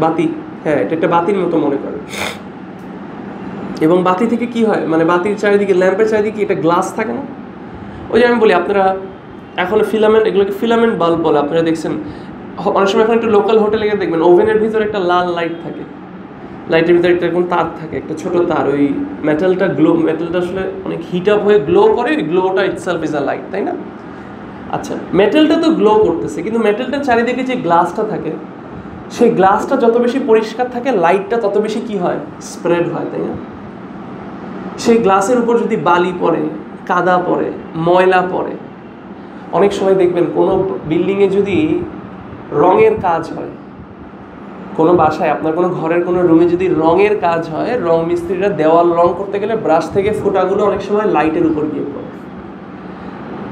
বাতি। হ্যাঁ, এটা একটা বাতির মতো মনে করে। এবং বাতি থেকে কি হয়, মানে বাতির চারিদিকে, ল্যাম্পের চারিদিকে একটা গ্লাস থাকে না? ওই যে আমি বলি, আপনারা এখন ফিলামেন্ট, এগুলোকে ফিলামেন্ট বাল্ব বলে। আপনারা দেখছেন অনেক সময় এখন একটু লোকাল হোটেলে গিয়ে দেখবেন ওভেনের ভিতরে একটা লাল লাইট থাকে, লাইটের ভিতরে একটা এরকম তার থাকে, একটা ছোট তার। ওই মেটালটা আসলে অনেক হিট আপ হয়ে গ্লো করে, ওই গ্লোটা ইটসেলফ ইজ আ লাইট, তাই না? আচ্ছা, মেটালটা তো গ্লো করতেছে, কিন্তু মেটালটার চারিদিকে যে গ্লাসটা থাকে, সেই গ্লাসটা যত বেশি পরিষ্কার থাকে, লাইটটা তত বেশি কি হয়? স্প্রেড হয়, তাই না? সেই গ্লাসের উপর যদি বালি পড়ে, কাদা পড়ে, ময়লা পড়ে, অনেক সময় দেখবেন কোনো বিল্ডিংয়ে যদি রঙের কাজ হয়, কোনো বাসায় আপনার কোনো ঘরের কোনো রুমে যদি রঙের কাজ হয়, রং মিস্ত্রিরা দেওয়াল রং করতে গেলে ব্রাশ থেকে ফোঁটাগুলো অনেক সময় লাইটের উপর গিয়ে পড়ে।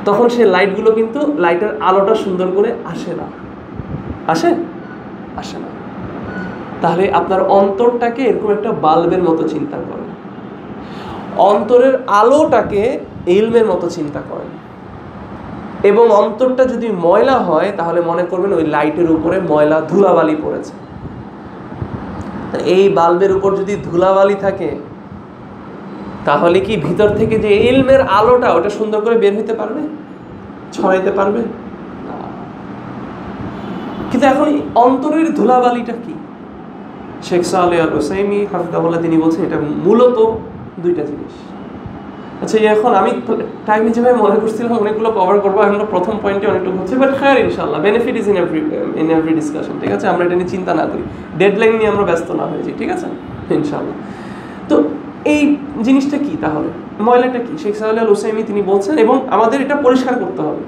তখন সেই লাইটগুলো কিন্তু, লাইটের আলোটা সুন্দর করে আসে না। আসে না। তাহলে আপনার অন্তরটাকে এরকম একটা বাল্বের মতো চিন্তা করেন, অন্তরের আলোটাকে ইলমের মতো চিন্তা করেন। এবং অন্তরটা যদি ময়লা হয়, তাহলে মনে করবেন ওই লাইটের উপরে ময়লা, ধুলাবালি পড়েছে। এই বাল্বের উপর যদি ধুলাবালি থাকে, তাহলে কি ভিতর থেকে যে ইলমের আলোটা, ওটা সুন্দর করে বের হইতে পারবে, ছড়াইতে পারবে? কিন্তু এখন অন্তরের ধুলাবালিটা কি? শেখ সালেহ আল উসাইমি হাফিজাহুল্লাহ তিনি বলছেন এটা মূলত দুইটা জিনিস। আচ্ছা, এখন আমি টাইম হিসেবে মনে করছিলাম অনেকগুলো কভার করবো, এখন প্রথম পয়েন্টে অনেকটুকু হচ্ছে, বাট খায়ার ইনশাল্লাহ, benefit is in every discussion, ঠিক আছে? আমরা এটা নিয়ে চিন্তা না করি, ডেডলাইন নিয়ে আমরা ব্যস্ত না হয়ে যাই, ঠিক আছে ইনশাল্লাহ। তো এই জিনিসটা কি, তাহলে ময়লাটা কি? শেখ সালেহ আল উসাইমি তিনি বলছেন, এবং আমাদের এটা পরিষ্কার করতে হবে।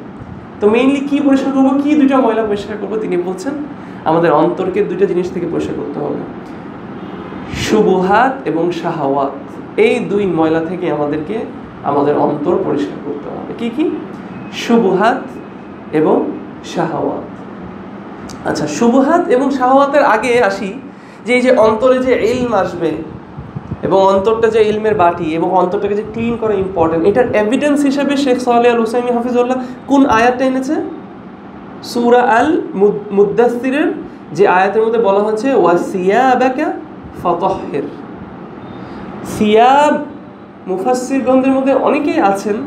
তো মেইনলি কি পরিষ্কার করবো, কি দুইটা ময়লা পরিষ্কার করবো? তিনি বলছেন আমাদের অন্তরকে দুইটা জিনিস থেকে পরিষ্কার করতে হবে, শুবহাত এবং শাহাওয়াত। এই দুই ময়লা থেকে আমাদেরকে আমাদের অন্তর পরিষ্কার করতে হবে। কি কি? শুবহাত এবং শাহাওয়াত। আচ্ছা, শুবহাত এবং শাহাওয়াতের আগে আসি যে এই যে অন্তরে যে ইলম আসবে, এবং অন্তরটা যে ইলমের বাটি, এবং অন্তরটাকে যে ক্লিন করা ইম্পর্টেন্ট, এটার এভিডেন্স হিসেবে শেখ সালেহ আল উসাইমি হাফিজুল্লাহ কোন আয়াতটা এনেছে? সূরা আল মুদ্দাসসিরের যে আয়াতের মধ্যে বলা হচ্ছে ওয়াসিয়াবাকা ফাতাহহির। সিয়াব, মুফাসসিরগণদের মধ্যে অনেকেই আছেন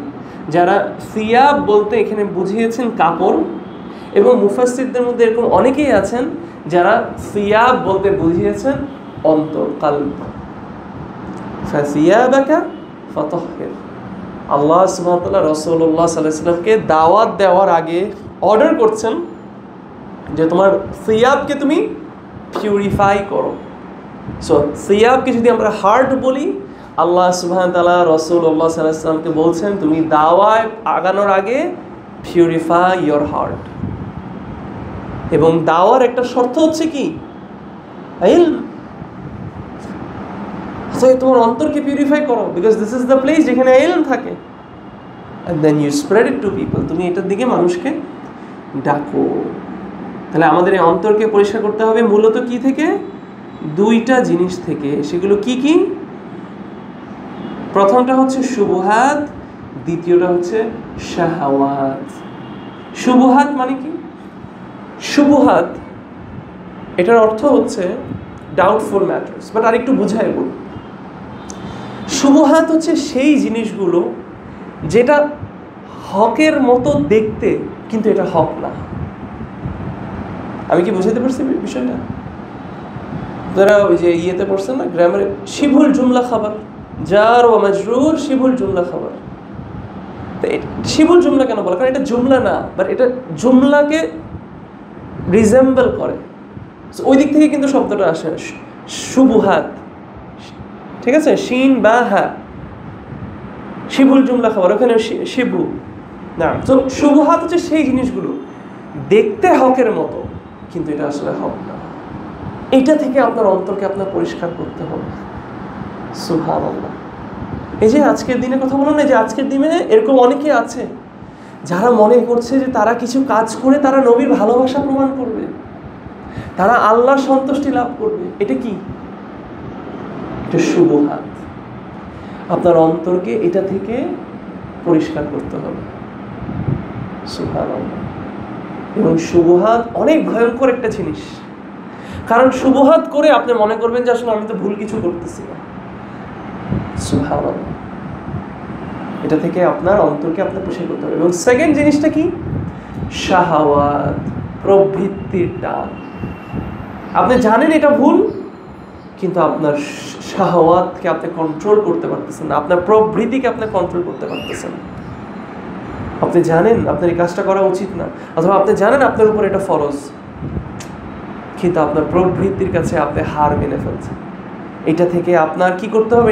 যারা সিয়াব বলতে এখানে বুঝিয়েছেন কাপড়, এবং মুফাসসিরদের মধ্যে এরকম অনেকেই আছেন যারা সিয়াব বলতে বুঝিয়েছেন অন্তর, কালব। ফাসিয়াবাকা ফাতাহহির। আল্লাহ সুবহানাহু ওয়া তাআলা রাসূলুল্লাহ সাল্লাল্লাহু আলাইহি ওয়াসাল্লামকে দাওয়াত দেওয়ার আগে অর্ডার করছেন যে তোমার সিয়াবকে তুমি পিউরিফাই করো। সো সিয়াবকে যদি আমরা হার্ট বলি, আল্লাহ সুবহানাহু ওয়া তাআলা রাসূলুল্লাহ সাল্লাল্লাহু আলাইহি ওয়াসাল্লামকে বলছেন তুমি দাওয়ায় আগানোর আগে পিউরিফাই ইওর হার্ট। এবং দাওয়ার একটা শর্ত হচ্ছে কি? ইলম। তোমার অন্তরকে পিউরিফাই করো, because this is the place যেখানে ইলম থাকে, and then you spread it to people। তুমি এটার দিকে মানুষকে ডাকো। তাহলে আমাদের এই অন্তরকে পরিষ্কার করতে হবে মূলত কি থেকে? দুইটা জিনিস থেকে। সেগুলো কি কি? প্রথমটা হচ্ছে শুবহাত, দ্বিতীয়টা হচ্ছে শাহাওয়াত। শুবহাত মানে কি? শুবহাত এটার অর্থ হচ্ছে ডাউটফুল ম্যাটার্স, বাট আর একটু বুঝাই বল। শুবহাত হচ্ছে সেই জিনিসগুলো যেটা হকের মতো দেখতে, কিন্তু এটা হক না। আমি কি বুঝাতে পারছি বিষয়টা? যারা ওই যে ইয়েতে পড়ছেন না গ্রামারে, শিবুল জুমলা খাবার, জার ওয়া মাজরুর শিবুল জুমলা খাবার। শিবুল জুমলা কেন বলা? কারণ এটা জুমলা না, বাট এটা জুমলাকে রিজেম্বল করে। ওই দিক থেকে কিন্তু শব্দটা আসে, শুবহাত, ঠিক আছে? শিন বা হা, শিবুল জুমলা খাবার, ওখানে শিবু না। তো শুবহাত হচ্ছে সেই জিনিসগুলো দেখতে হকের মতো, কিন্তু এটা আসলে হক না। এটা থেকে আপনার অন্তরকে আপনার পরিষ্কার করতে হবে। সুবহানাল্লাহ। এই যে আজকের দিনে কথা বললাম না, যে আজকের দিনে এরকম অনেকে আছে যারা মনে করছে যে তারা কিছু কাজ করে তারা নবীর ভালোবাসা প্রমাণ করবে, তারা আল্লাহর সন্তুষ্টি লাভ করবে। এটা কি? এটা শুবহাত। আপনার অন্তরকে এটা থেকে পরিষ্কার করতে হবে। সুবহানাল্লাহ। এবং শুবহাত অনেক ভয়ঙ্কর একটা জিনিস, কারণ শুবহাত করে আপনি মনে করবেন যে আসলে আমি তো ভুল কিছু করতেছি না। সুবহানাল্লাহ। এটা থেকে আপনার অন্তরকে আপনার পরিষ্কার করতে হবে। এবং সেকেন্ড জিনিসটা কি? শাহাওয়াত, প্রবৃত্তির টান। আপনি জানেন এটা ভুল, কিন্তু আপনার শাহাওয়াতকে আপনি কন্ট্রোল করতে পারতেছেন না, আপনার প্রবৃত্তিকে আপনি কন্ট্রোল করতে পারতেছেন। আপনি জানেন আপনার এই কাজটা করা উচিত না, অথবা আপনি জানেন আপনার উপর এটা ফরজ, কিন্তু আপনার প্রবৃত্তির কাছে আপনি হার মেনে ফেলছেন। এটা থেকে আপনার কি করতে হবে?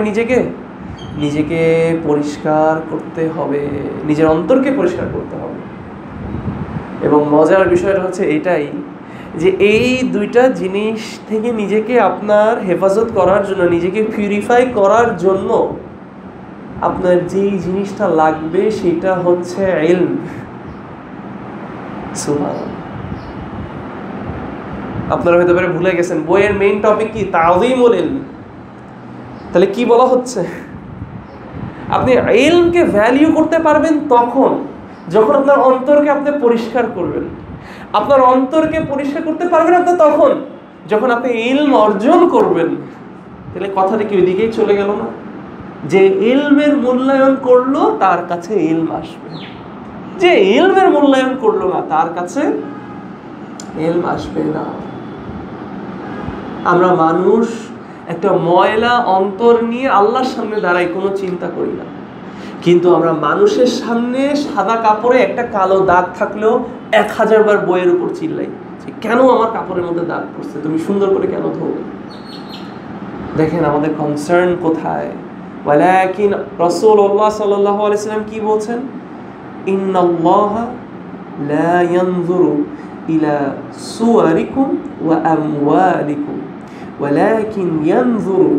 নিজেকে পরিষ্কার করতে হবে, নিজের অন্তরকে পরিষ্কার করতে হবে। এবং মজার বিষয়টা হচ্ছে এটাই যে এই দুইটা জিনিস থেকে নিজেকে আপনার হেফাজত করার জন্য, নিজেকে পিউরিফাই করার জন্য আপনার যেই জিনিসটা লাগবে সেটা হচ্ছে ইলম। সুবহানাল্লাহ। আপনারা হয়তো ভুলে গেছেন বইয়ের মেইন টপিক কি? তাযীমুল ইলম। তাহলে কি বলা হচ্ছে? আপনি ইলমকে ভ্যালিউ করতে পারবেন তখন যখন আপনার অন্তরকে আপনি পরিষ্কার করবেন। আপনার অন্তরকে পরিষ্কার করতে পারবেন আপনি তখন যখন আপনি ইলম অর্জন করবেন। তাহলে কথাটা কি ওইদিকেই চলে গেল না? যে ইলমের মূল্যায়ন করলো তার কাছে ইলম আসবে, যে ইলমের মূল্যায়ন করলো না তার কাছে ইলম আসবে না। আমরা মানুষ একটা ময়লা অন্তর নিয়ে আল্লাহর সামনে দাঁড়াই, কোনো চিন্তা করি না। কিন্তু আমরা মানুষের সামনে সাদা কাপড়ে একটা কালো দাগ থাকলেও 1000 বার বইয়ের উপর চিল্লাই যে কেন আমার কাপড়ের মধ্যে দাগ পড়ছে, তুমি সুন্দর করে কেন ধোবে। দেখেন আমাদের কনসার্ন কোথায়। ওয়ালাকিন রাসূলুল্লাহ সাল্লাল্লাহু আলাইহি ওয়াসাল্লাম কি বলছেন? ইন্নাল্লাহা লা ইয়ানজুরু ইলা সুওয়ারিকুম ওয়া আমওয়ালিকুম ওয়ালাকিন ইয়ানজুরু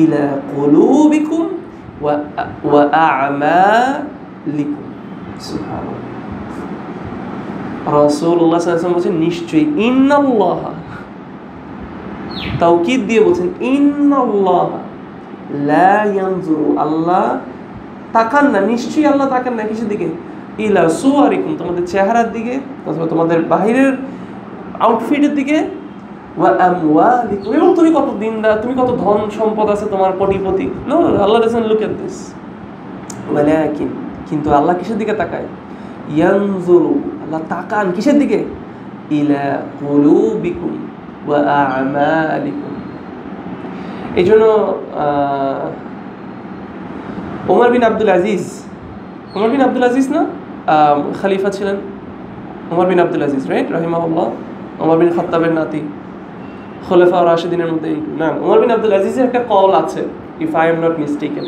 ইলা কুলুবিকুম ওয়া আ'মালিকুম। সুবহানাল্লাহ। রাসূলুল্লাহ সাল্লাল্লাহু আলাইহি ওয়াসাল্লাম বলেন নিশ্চয়ই, ইন্নাল্লাহা, তাওকীদ দিয়ে বলছেন ইন্নাল্লাহা লা ইয়ানজুরু, আল্লাহ তাকান না, নিশ্চয়ই আল্লাহ তাকান না কিসের দিকে? ইলা সুওয়ারিকুম, তোমাদের চেহারার দিকে অথবা তোমাদের বাহিরের আউটফিটের দিকে, ওয়া আমওয়ালিকুম, এবং তুমি কত দিনদার, তুমি কত ধন সম্পদ আছে তোমার, কোটিপতি। No, Allah doesn't look at this. ওয়ালাকিন, কিন্তু আল্লাহ কিসের দিকে তাকায়? ইয়ানজুরু, আল্লাহ তাকান কিসের দিকে? ইলা কুলুবিকুম ওয়া আ'মালিকুম। এই জন্য ওমর বিন আব্দুল আজিজ না খলিফা ছিলেন, ওমর বিন আব্দুল আজিজ, রাইট, রাহিমাহুল্লাহ। ওমর বিন খাত্তাবের নাতি, খলিফা রাশিদিনের মধ্যে না। ওমর বিন আব্দুল আজিজের একটা কল আছে, if I am not mistaken.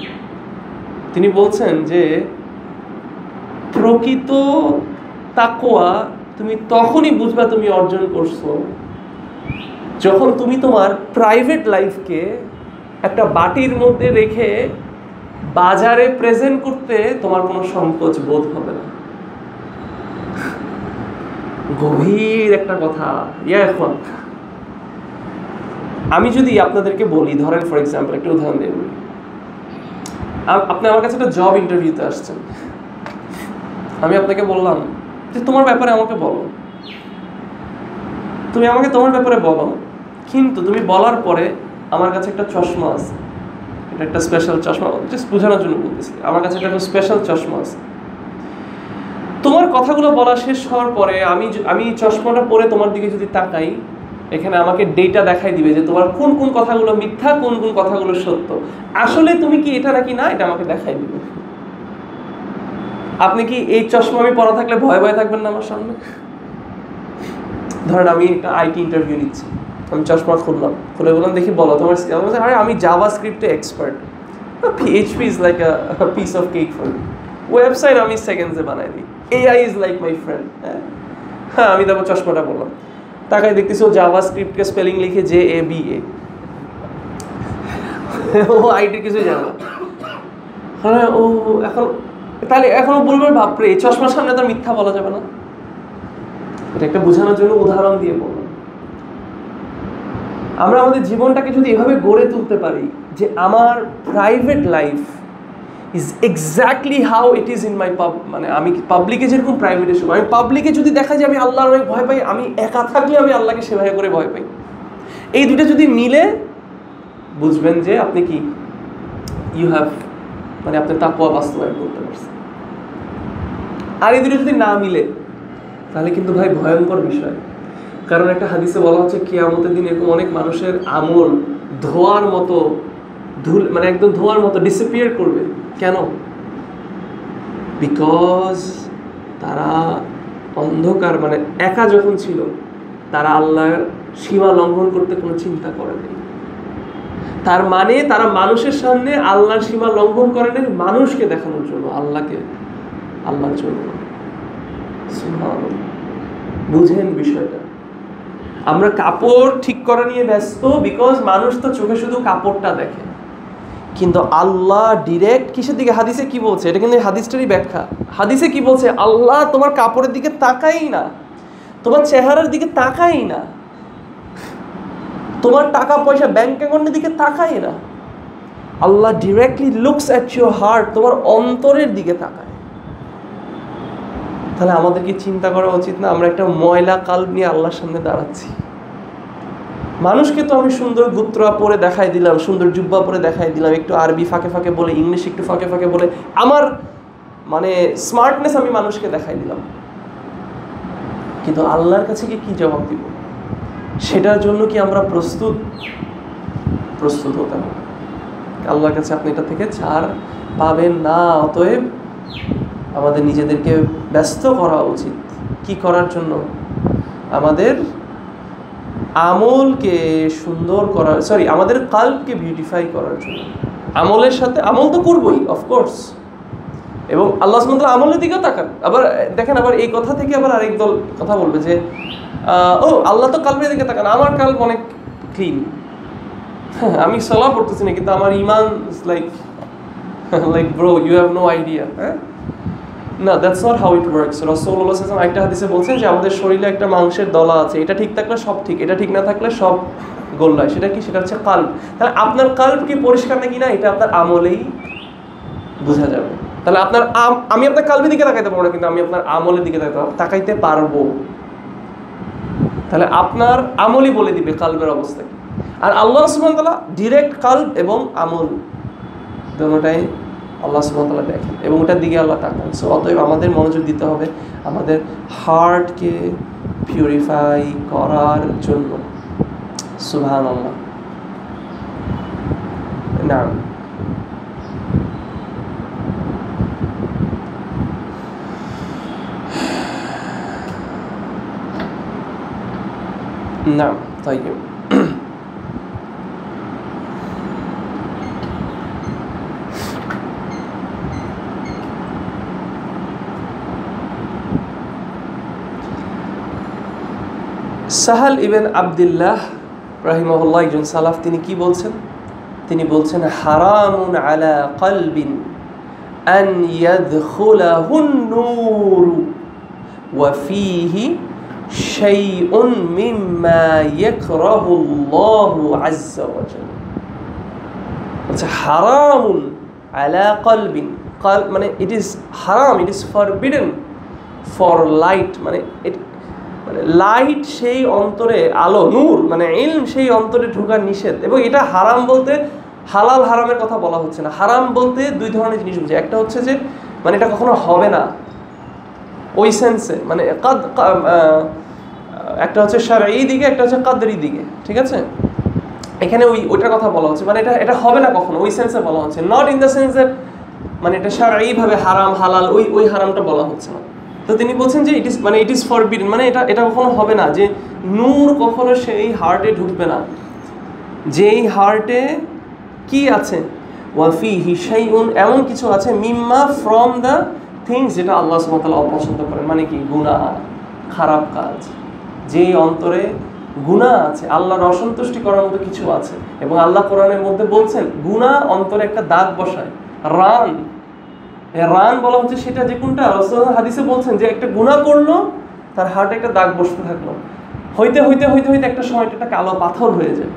তিনি বলছেন যে প্রকৃত তাকওয়া তুমি তখনই বুঝবা তুমি অর্জন করছো যখন তুমি তোমার প্রাইভেট লাইফকে একটা বাটির মধ্যে রেখে বাজারে প্রেজেন্ট করতে তোমার কোনো সংকোচ বোধ হবে না। গভীর একটা কথা। এখন আমি যদি আপনাদেরকে বলি, ধরেন ফর এক্সাম্পল একটা উদাহরণ দিয়ে বলি, আপনি আমার কাছে একটা জব ইন্টারভিউতে আসছেন, আমি আপনাকে বললাম যে তোমার ব্যাপারে আমাকে বলো, তুমি আমাকে তোমার ব্যাপারে বলো, কিন্তু তুমি বলার পরে আমার কাছে একটা চশমা আছে, এটা একটা স্পেশাল চশমা, জাস্ট বোঝানোর জন্য বলতেছি, আমার কাছে একটা স্পেশাল চশমা আছে। তোমার কথাগুলো বলা শেষ হওয়ার পরে আমি চশমাটা পরে তোমার দিকে যদি তাকাই, এখানে আমাকে ডেটা দেখাই দিবে যে তোমার কোন কোন কথাগুলো মিথ্যা, কোন কোন কথাগুলো সত্য। আসলে তুমি কি এটা নাকি না, এটা আমাকে দেখাই দিবে। আপনি কি এই চশমা আমি পরা থাকলে ভয় ভয় থাকবেন না আমার সামনে? ধরেন আমি একটা আইটি ইন্টারভিউ নিচ্ছি, আমি চশমা খুললাম, খুলে বললাম দেখি বলো তোমার, আরে আমি জাভা স্ক্রিপ্টে expert, PHP is like a piece of cake for me, website আমি সেকেন্ডসে বানাই দিই, AI is like my friend. হ্যাঁ, আমি তারপর চশমাটা বললাম, তাকাই দেখতেছি ও জাভা স্ক্রিপ্টকে স্পেলিং লিখে JABA, ও আইটির কিছুই জানে না। হ্যাঁ, ও এখন তাহলে এখনো বলবে বাপরে এই চশমার সামনে তো মিথ্যা বলা যাবে না। এটা একটা বোঝানোর জন্য উদাহরণ দিয়ে বললাম। আমরা আমাদের জীবনটাকে যদি এভাবে গড়ে তুলতে পারি যে আমার private life is exactly how it is in my মানে আমি পাবলিকে যেরকম প্রাইভেটে শুভ, আমি পাবলিকে যদি দেখা যায় আমি আল্লাহর অনেক ভয় পাই, আমি একা থাকলে আমি আল্লাহকে সেভাবে করে ভয় পাই, এই দুটো যদি মিলে বুঝবেন যে আপনি কি ইউ হ্যাভ, মানে আপনি তাকওয়া বাস্তবায়ন করতে পারছেন। আর এই দুটো যদি না মিলে তাহলে কিন্তু ভাই ভয়ঙ্কর বিষয়। কারণ একটা হাদিসে বলা হচ্ছে কিয়ামতের দিন এরকম অনেক মানুষের আমল ধোঁয়ার মতো মানে একদম ধোঁয়ার মতো ডিসঅ্যাপিয়ার করবে। কেন? বিকজ তারা অন্ধকার, মানে একা যখন ছিল তারা আল্লাহর সীমা লঙ্ঘন করতে কোনো চিন্তা করেনি। তার মানে তারা মানুষের সামনে আল্লাহর সীমা লঙ্ঘন করেনি মানুষকে দেখানোর জন্য, আল্লাহর জন্য। বুঝেন বিষয়টা? আমরা কাপড় ঠিক করা নিয়ে ব্যস্ত, বিকজ মানুষ তো চোখে শুধু কাপড়টা দেখে, কিন্তু আল্লাহ ডিরেক্ট কিসের দিকে, হাদিসে কি বলছে, এটা কিন্তু হাদিসটারই ব্যাখ্যা। হাদিসে কি বলছে? আল্লাহ তোমার কাপড়ের দিকে তাকাই না, তোমার চেহারার দিকে তাকাই না, তোমার টাকা পয়সা ব্যাংক অ্যাকাউন্টের দিকে তাকাই না। Allah directly looks at your heart, তোমার অন্তরের দিকে তাকায়। তাহলে আমাদের কি চিন্তা করা উচিত না আমরা একটা ময়লা কাল্ব নিয়ে আল্লাহর সামনে দাঁড়াচ্ছি? মানুষকে তো আমি সুন্দর গুত্রা পরে দেখাই দিলাম, সুন্দর জুব্বা পরে দেখাই দিলাম, একটু আরবি ফাঁকে ফাঁকে বলে, ইংলিশ একটু ফাঁকে ফাঁকে বলে, আমার মানে স্মার্টনেস আমি মানুষকে দেখাই দিলাম, কিন্তু আল্লাহর কাছে কি জবাব দিব? সেটার জন্য কি আমরা প্রস্তুত হতে হবে? আল্লাহর কাছে আপনি এটা থেকে ছাড় পাবেন না। অতএব আমাদের নিজেদেরকে ব্যস্ত করা উচিত কি করার জন্য? আমাদের আমলকে সুন্দর করার, আমাদের কালবকে বিউটিফাই করার জন্য। আমলের সাথে আমল তো করবোই অফকোর্স, এবং আল্লাহ সুবহানাহু ওয়া তাআলা আমলের দিকেও তাকান। আবার দেখেন, আবার এই কথা থেকে আবার আরেক দল কথা বলবে যে ও আল্লাহ তো কালবের দিকে তাকান, আমার কালব অনেক ক্লিন, আমি সালাহ পড়তেছি না কিন্তু আমার ইমান like bro you have no idea. হ্যাঁ, না, that's not how it works. রাসূলুল্লাহ সাল্লাল্লাহু আলাইহি ওয়াসাল্লাম একটা হাদিসে বলছেন যে আমাদের শরীরে একটা মাংসের দলা আছে, এটা ঠিক থাকলে সব ঠিক, এটা ঠিক না থাকলে সব গোল্লায়। সেটা কি? সেটা হচ্ছে কাল্ব। তাহলে আপনার কাল্ব কি পরিষ্কার নাকি না, এটা আপনার আমলেই বোঝা যাবে। তাহলে আপনার আমি আপনার কাল্বের দিকে তাকাইতে পারবো না, কিন্তু আমি আপনার আমলের দিকে তাকাইতে পারবো। তাহলে আপনার আমলই বলে দিবে কাল্বের অবস্থা কি। আর আল্লাহ সুবহানাহু ওয়া তাআলা ডিরেক্ট কাল্ব এবং আমল দুটোটাই আল্লাহ সুবহানাহু ওয়া তাআলা দেখেন, এবং ওটার দিকে আল্লাহ তাকান। সো অতএব আমাদের মনোযোগ দিতে হবে আমাদের হার্টকে পিউরিফাই করার জন্য। সুবহানাল্লাহ। নাম নাম طيب সাহাল ইবনে আব্দুল্লাহ রাহিমাহুল্লাহ একজন সালাফ, তিনি কি বলছেন? তিনি বলছেন, হারামুন আলা কলবিন আন ইয়াদখুলাহুন নূর ওয়া ফীহি শাইউন মিম্মা ইয়াকরাহুল্লাহু আযজা ওয়া জাল্লা। আচ্ছা, হারামুন আলা কলবিন, মানে ইট ইজ হারাম, it is forbidden for light, মানে লাইট সেই অন্তরে, আলো নূর মানে ইলম সেই অন্তরে ঢোকার নিষেধ। এবং এটা হারাম বলতে হালাল হারামের কথা বলা হচ্ছে না। হারাম বলতে দুই ধরনের জিনিস বুঝে। একটা হচ্ছে যে মানে এটা কখনো হবে না ওই সেন্সে, মানে একটা হচ্ছে শারঈ দিকে, একটা হচ্ছে কাদরি দিকে, ঠিক আছে? এখানে ওইটার কথা বলা হচ্ছে, মানে এটা হবে না কখনো ওই সেন্সে বলা হচ্ছে, not in the sense that মানে এটা শারঈ ভাবে হারাম হালাল ওই হারামটা বলা হচ্ছে না। তো তিনি বলছেন যে ইট ইজ ফরবিডেন, মানে এটা কখনো হবে না, যে নূর কখনো সেই হার্টে ঢুকবে না যেই হার্টে কি আছে, ওয়া ফীহি শাইউন, এমন কিছু আছে, মিম্মা ফ্রম দ্য থিংস, যেটা আল্লাহ সুবহানাহু ওয়া তাআলা অপছন্দ করেন, মানে কি গুনাহ, খারাপ কাজ। যেই অন্তরে গুনাহ আছে, আল্লাহর অসন্তুষ্টি করার মতো কিছু আছে, এবং আল্লাহ কোরআনের মধ্যে বলছেন গুনাহ অন্তরে একটা দাগ বসায়, রান বলা হচ্ছে সেটা, যে কোনটা রাসূলুল্লাহ হাদিসে বলছেন যে একটা গুনাহ করলো, তার হার্টে একটা দাগ বসতে থাকলো, হইতে হইতে হইতে হইতে একটা সময় একটা কালো পাথর হয়ে যায়।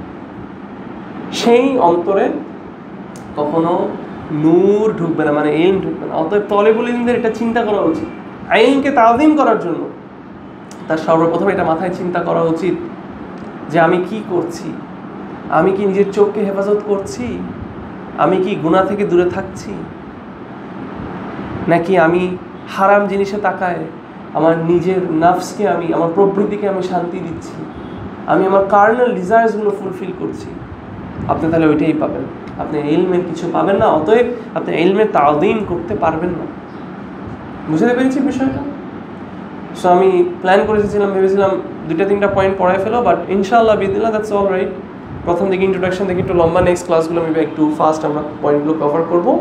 সেই অন্তরে কখনো নূর ঢুকবে না, মানে ইলম ঢুকবে না। অতএব তলেবুল ইলমদের এটা চিন্তা করা উচিত। ইলমকে তাযীম করার জন্য তার সর্বপ্রথম এটা মাথায় চিন্তা করা উচিত যে আমি কি করছি, আমি কি নিজের চোখকে হেফাজত করছি, আমি কি গুনাহ থেকে দূরে থাকছি, নাকি আমি হারাম জিনিসে তাকায় আমার নিজের নাফসকে, আমি আমার প্রবৃত্তিকে আমি শান্তি দিচ্ছি, আমি আমার কার্নাল ডিজায়ার্সগুলো ফুলফিল করছি। আপনি তাহলে ওইটাই পাবেন, আপনি ইলমের কিছু পাবেন না। অতএব আপনি ইলমের তাযীম করতে পারবেন না। বুঝতে পেরেছি বিষয়টা? সো আমি প্ল্যান করেছিলাম, ভেবেছিলাম 2-3টা পয়েন্ট পড়ায় ফেলো, বাট ইনশাআল্লাহ বিদিল্লাহ দ্যাটস অল রাইট। প্রথম দিকে ইন্ট্রোডাকশন দেখি একটু লম্বা, নেক্সট ক্লাসগুলো মেবি একটু ফাস্ট আমরা পয়েন্টগুলো কভার করবো।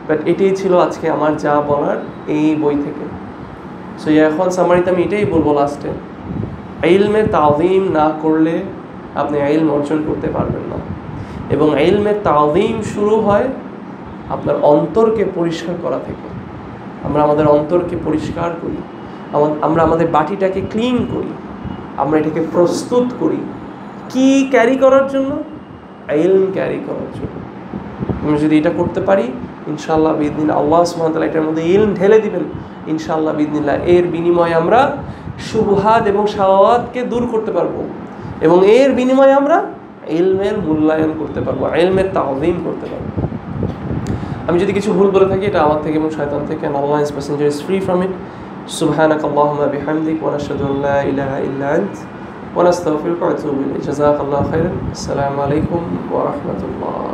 বাট এটাই ছিল আজকে আমার যা বলার এই বই থেকে। সো এখন সামারিতে আমি এটাই বলবো লাস্টে, ইলমের তাযীম না করলে আপনি ইলম অর্জন করতে পারবেন না। এবং ইলমের তাযীম শুরু হয় আপনার অন্তরকে পরিষ্কার করা থেকে। আমরা আমাদের অন্তরকে পরিষ্কার করি, আমরা আমাদের বাটিটাকে ক্লিন করি, আমরা এটাকে প্রস্তুত করি কি ক্যারি করার জন্য, ইলম ক্যারি করার জন্য। আমরা যদি এটা করতে পারি ইনশাআল্লাহ বিদিন আল্লাহ সুবহানাহু ওয়া তাআলা এটার মধ্যে ইলম ঢেলে দিবেন ইনশাআল্লাহ বিদিনিল্লাহ। এর বিনিময়ে আমরা শুবহাত এবং শাহাওয়াতকে দূর করতে পারবো, এবং এর বিনিময়ে আমরা ইলমের মূল্যায়ন করতে পারবো, ইলমের তাযীম করতে পারবো। আমি যদি কিছু ভুল বলে থাকি এটা আমার থেকে এবং শয়তান থেকে, and Allah is messenger is free from it. سبحانك اللهم بحمدك ونشهد أن لا إله إلا أنت ونستغفرك ونتوب إليك. جزاك الله خيرا. السلام عليكم ورحمة الله.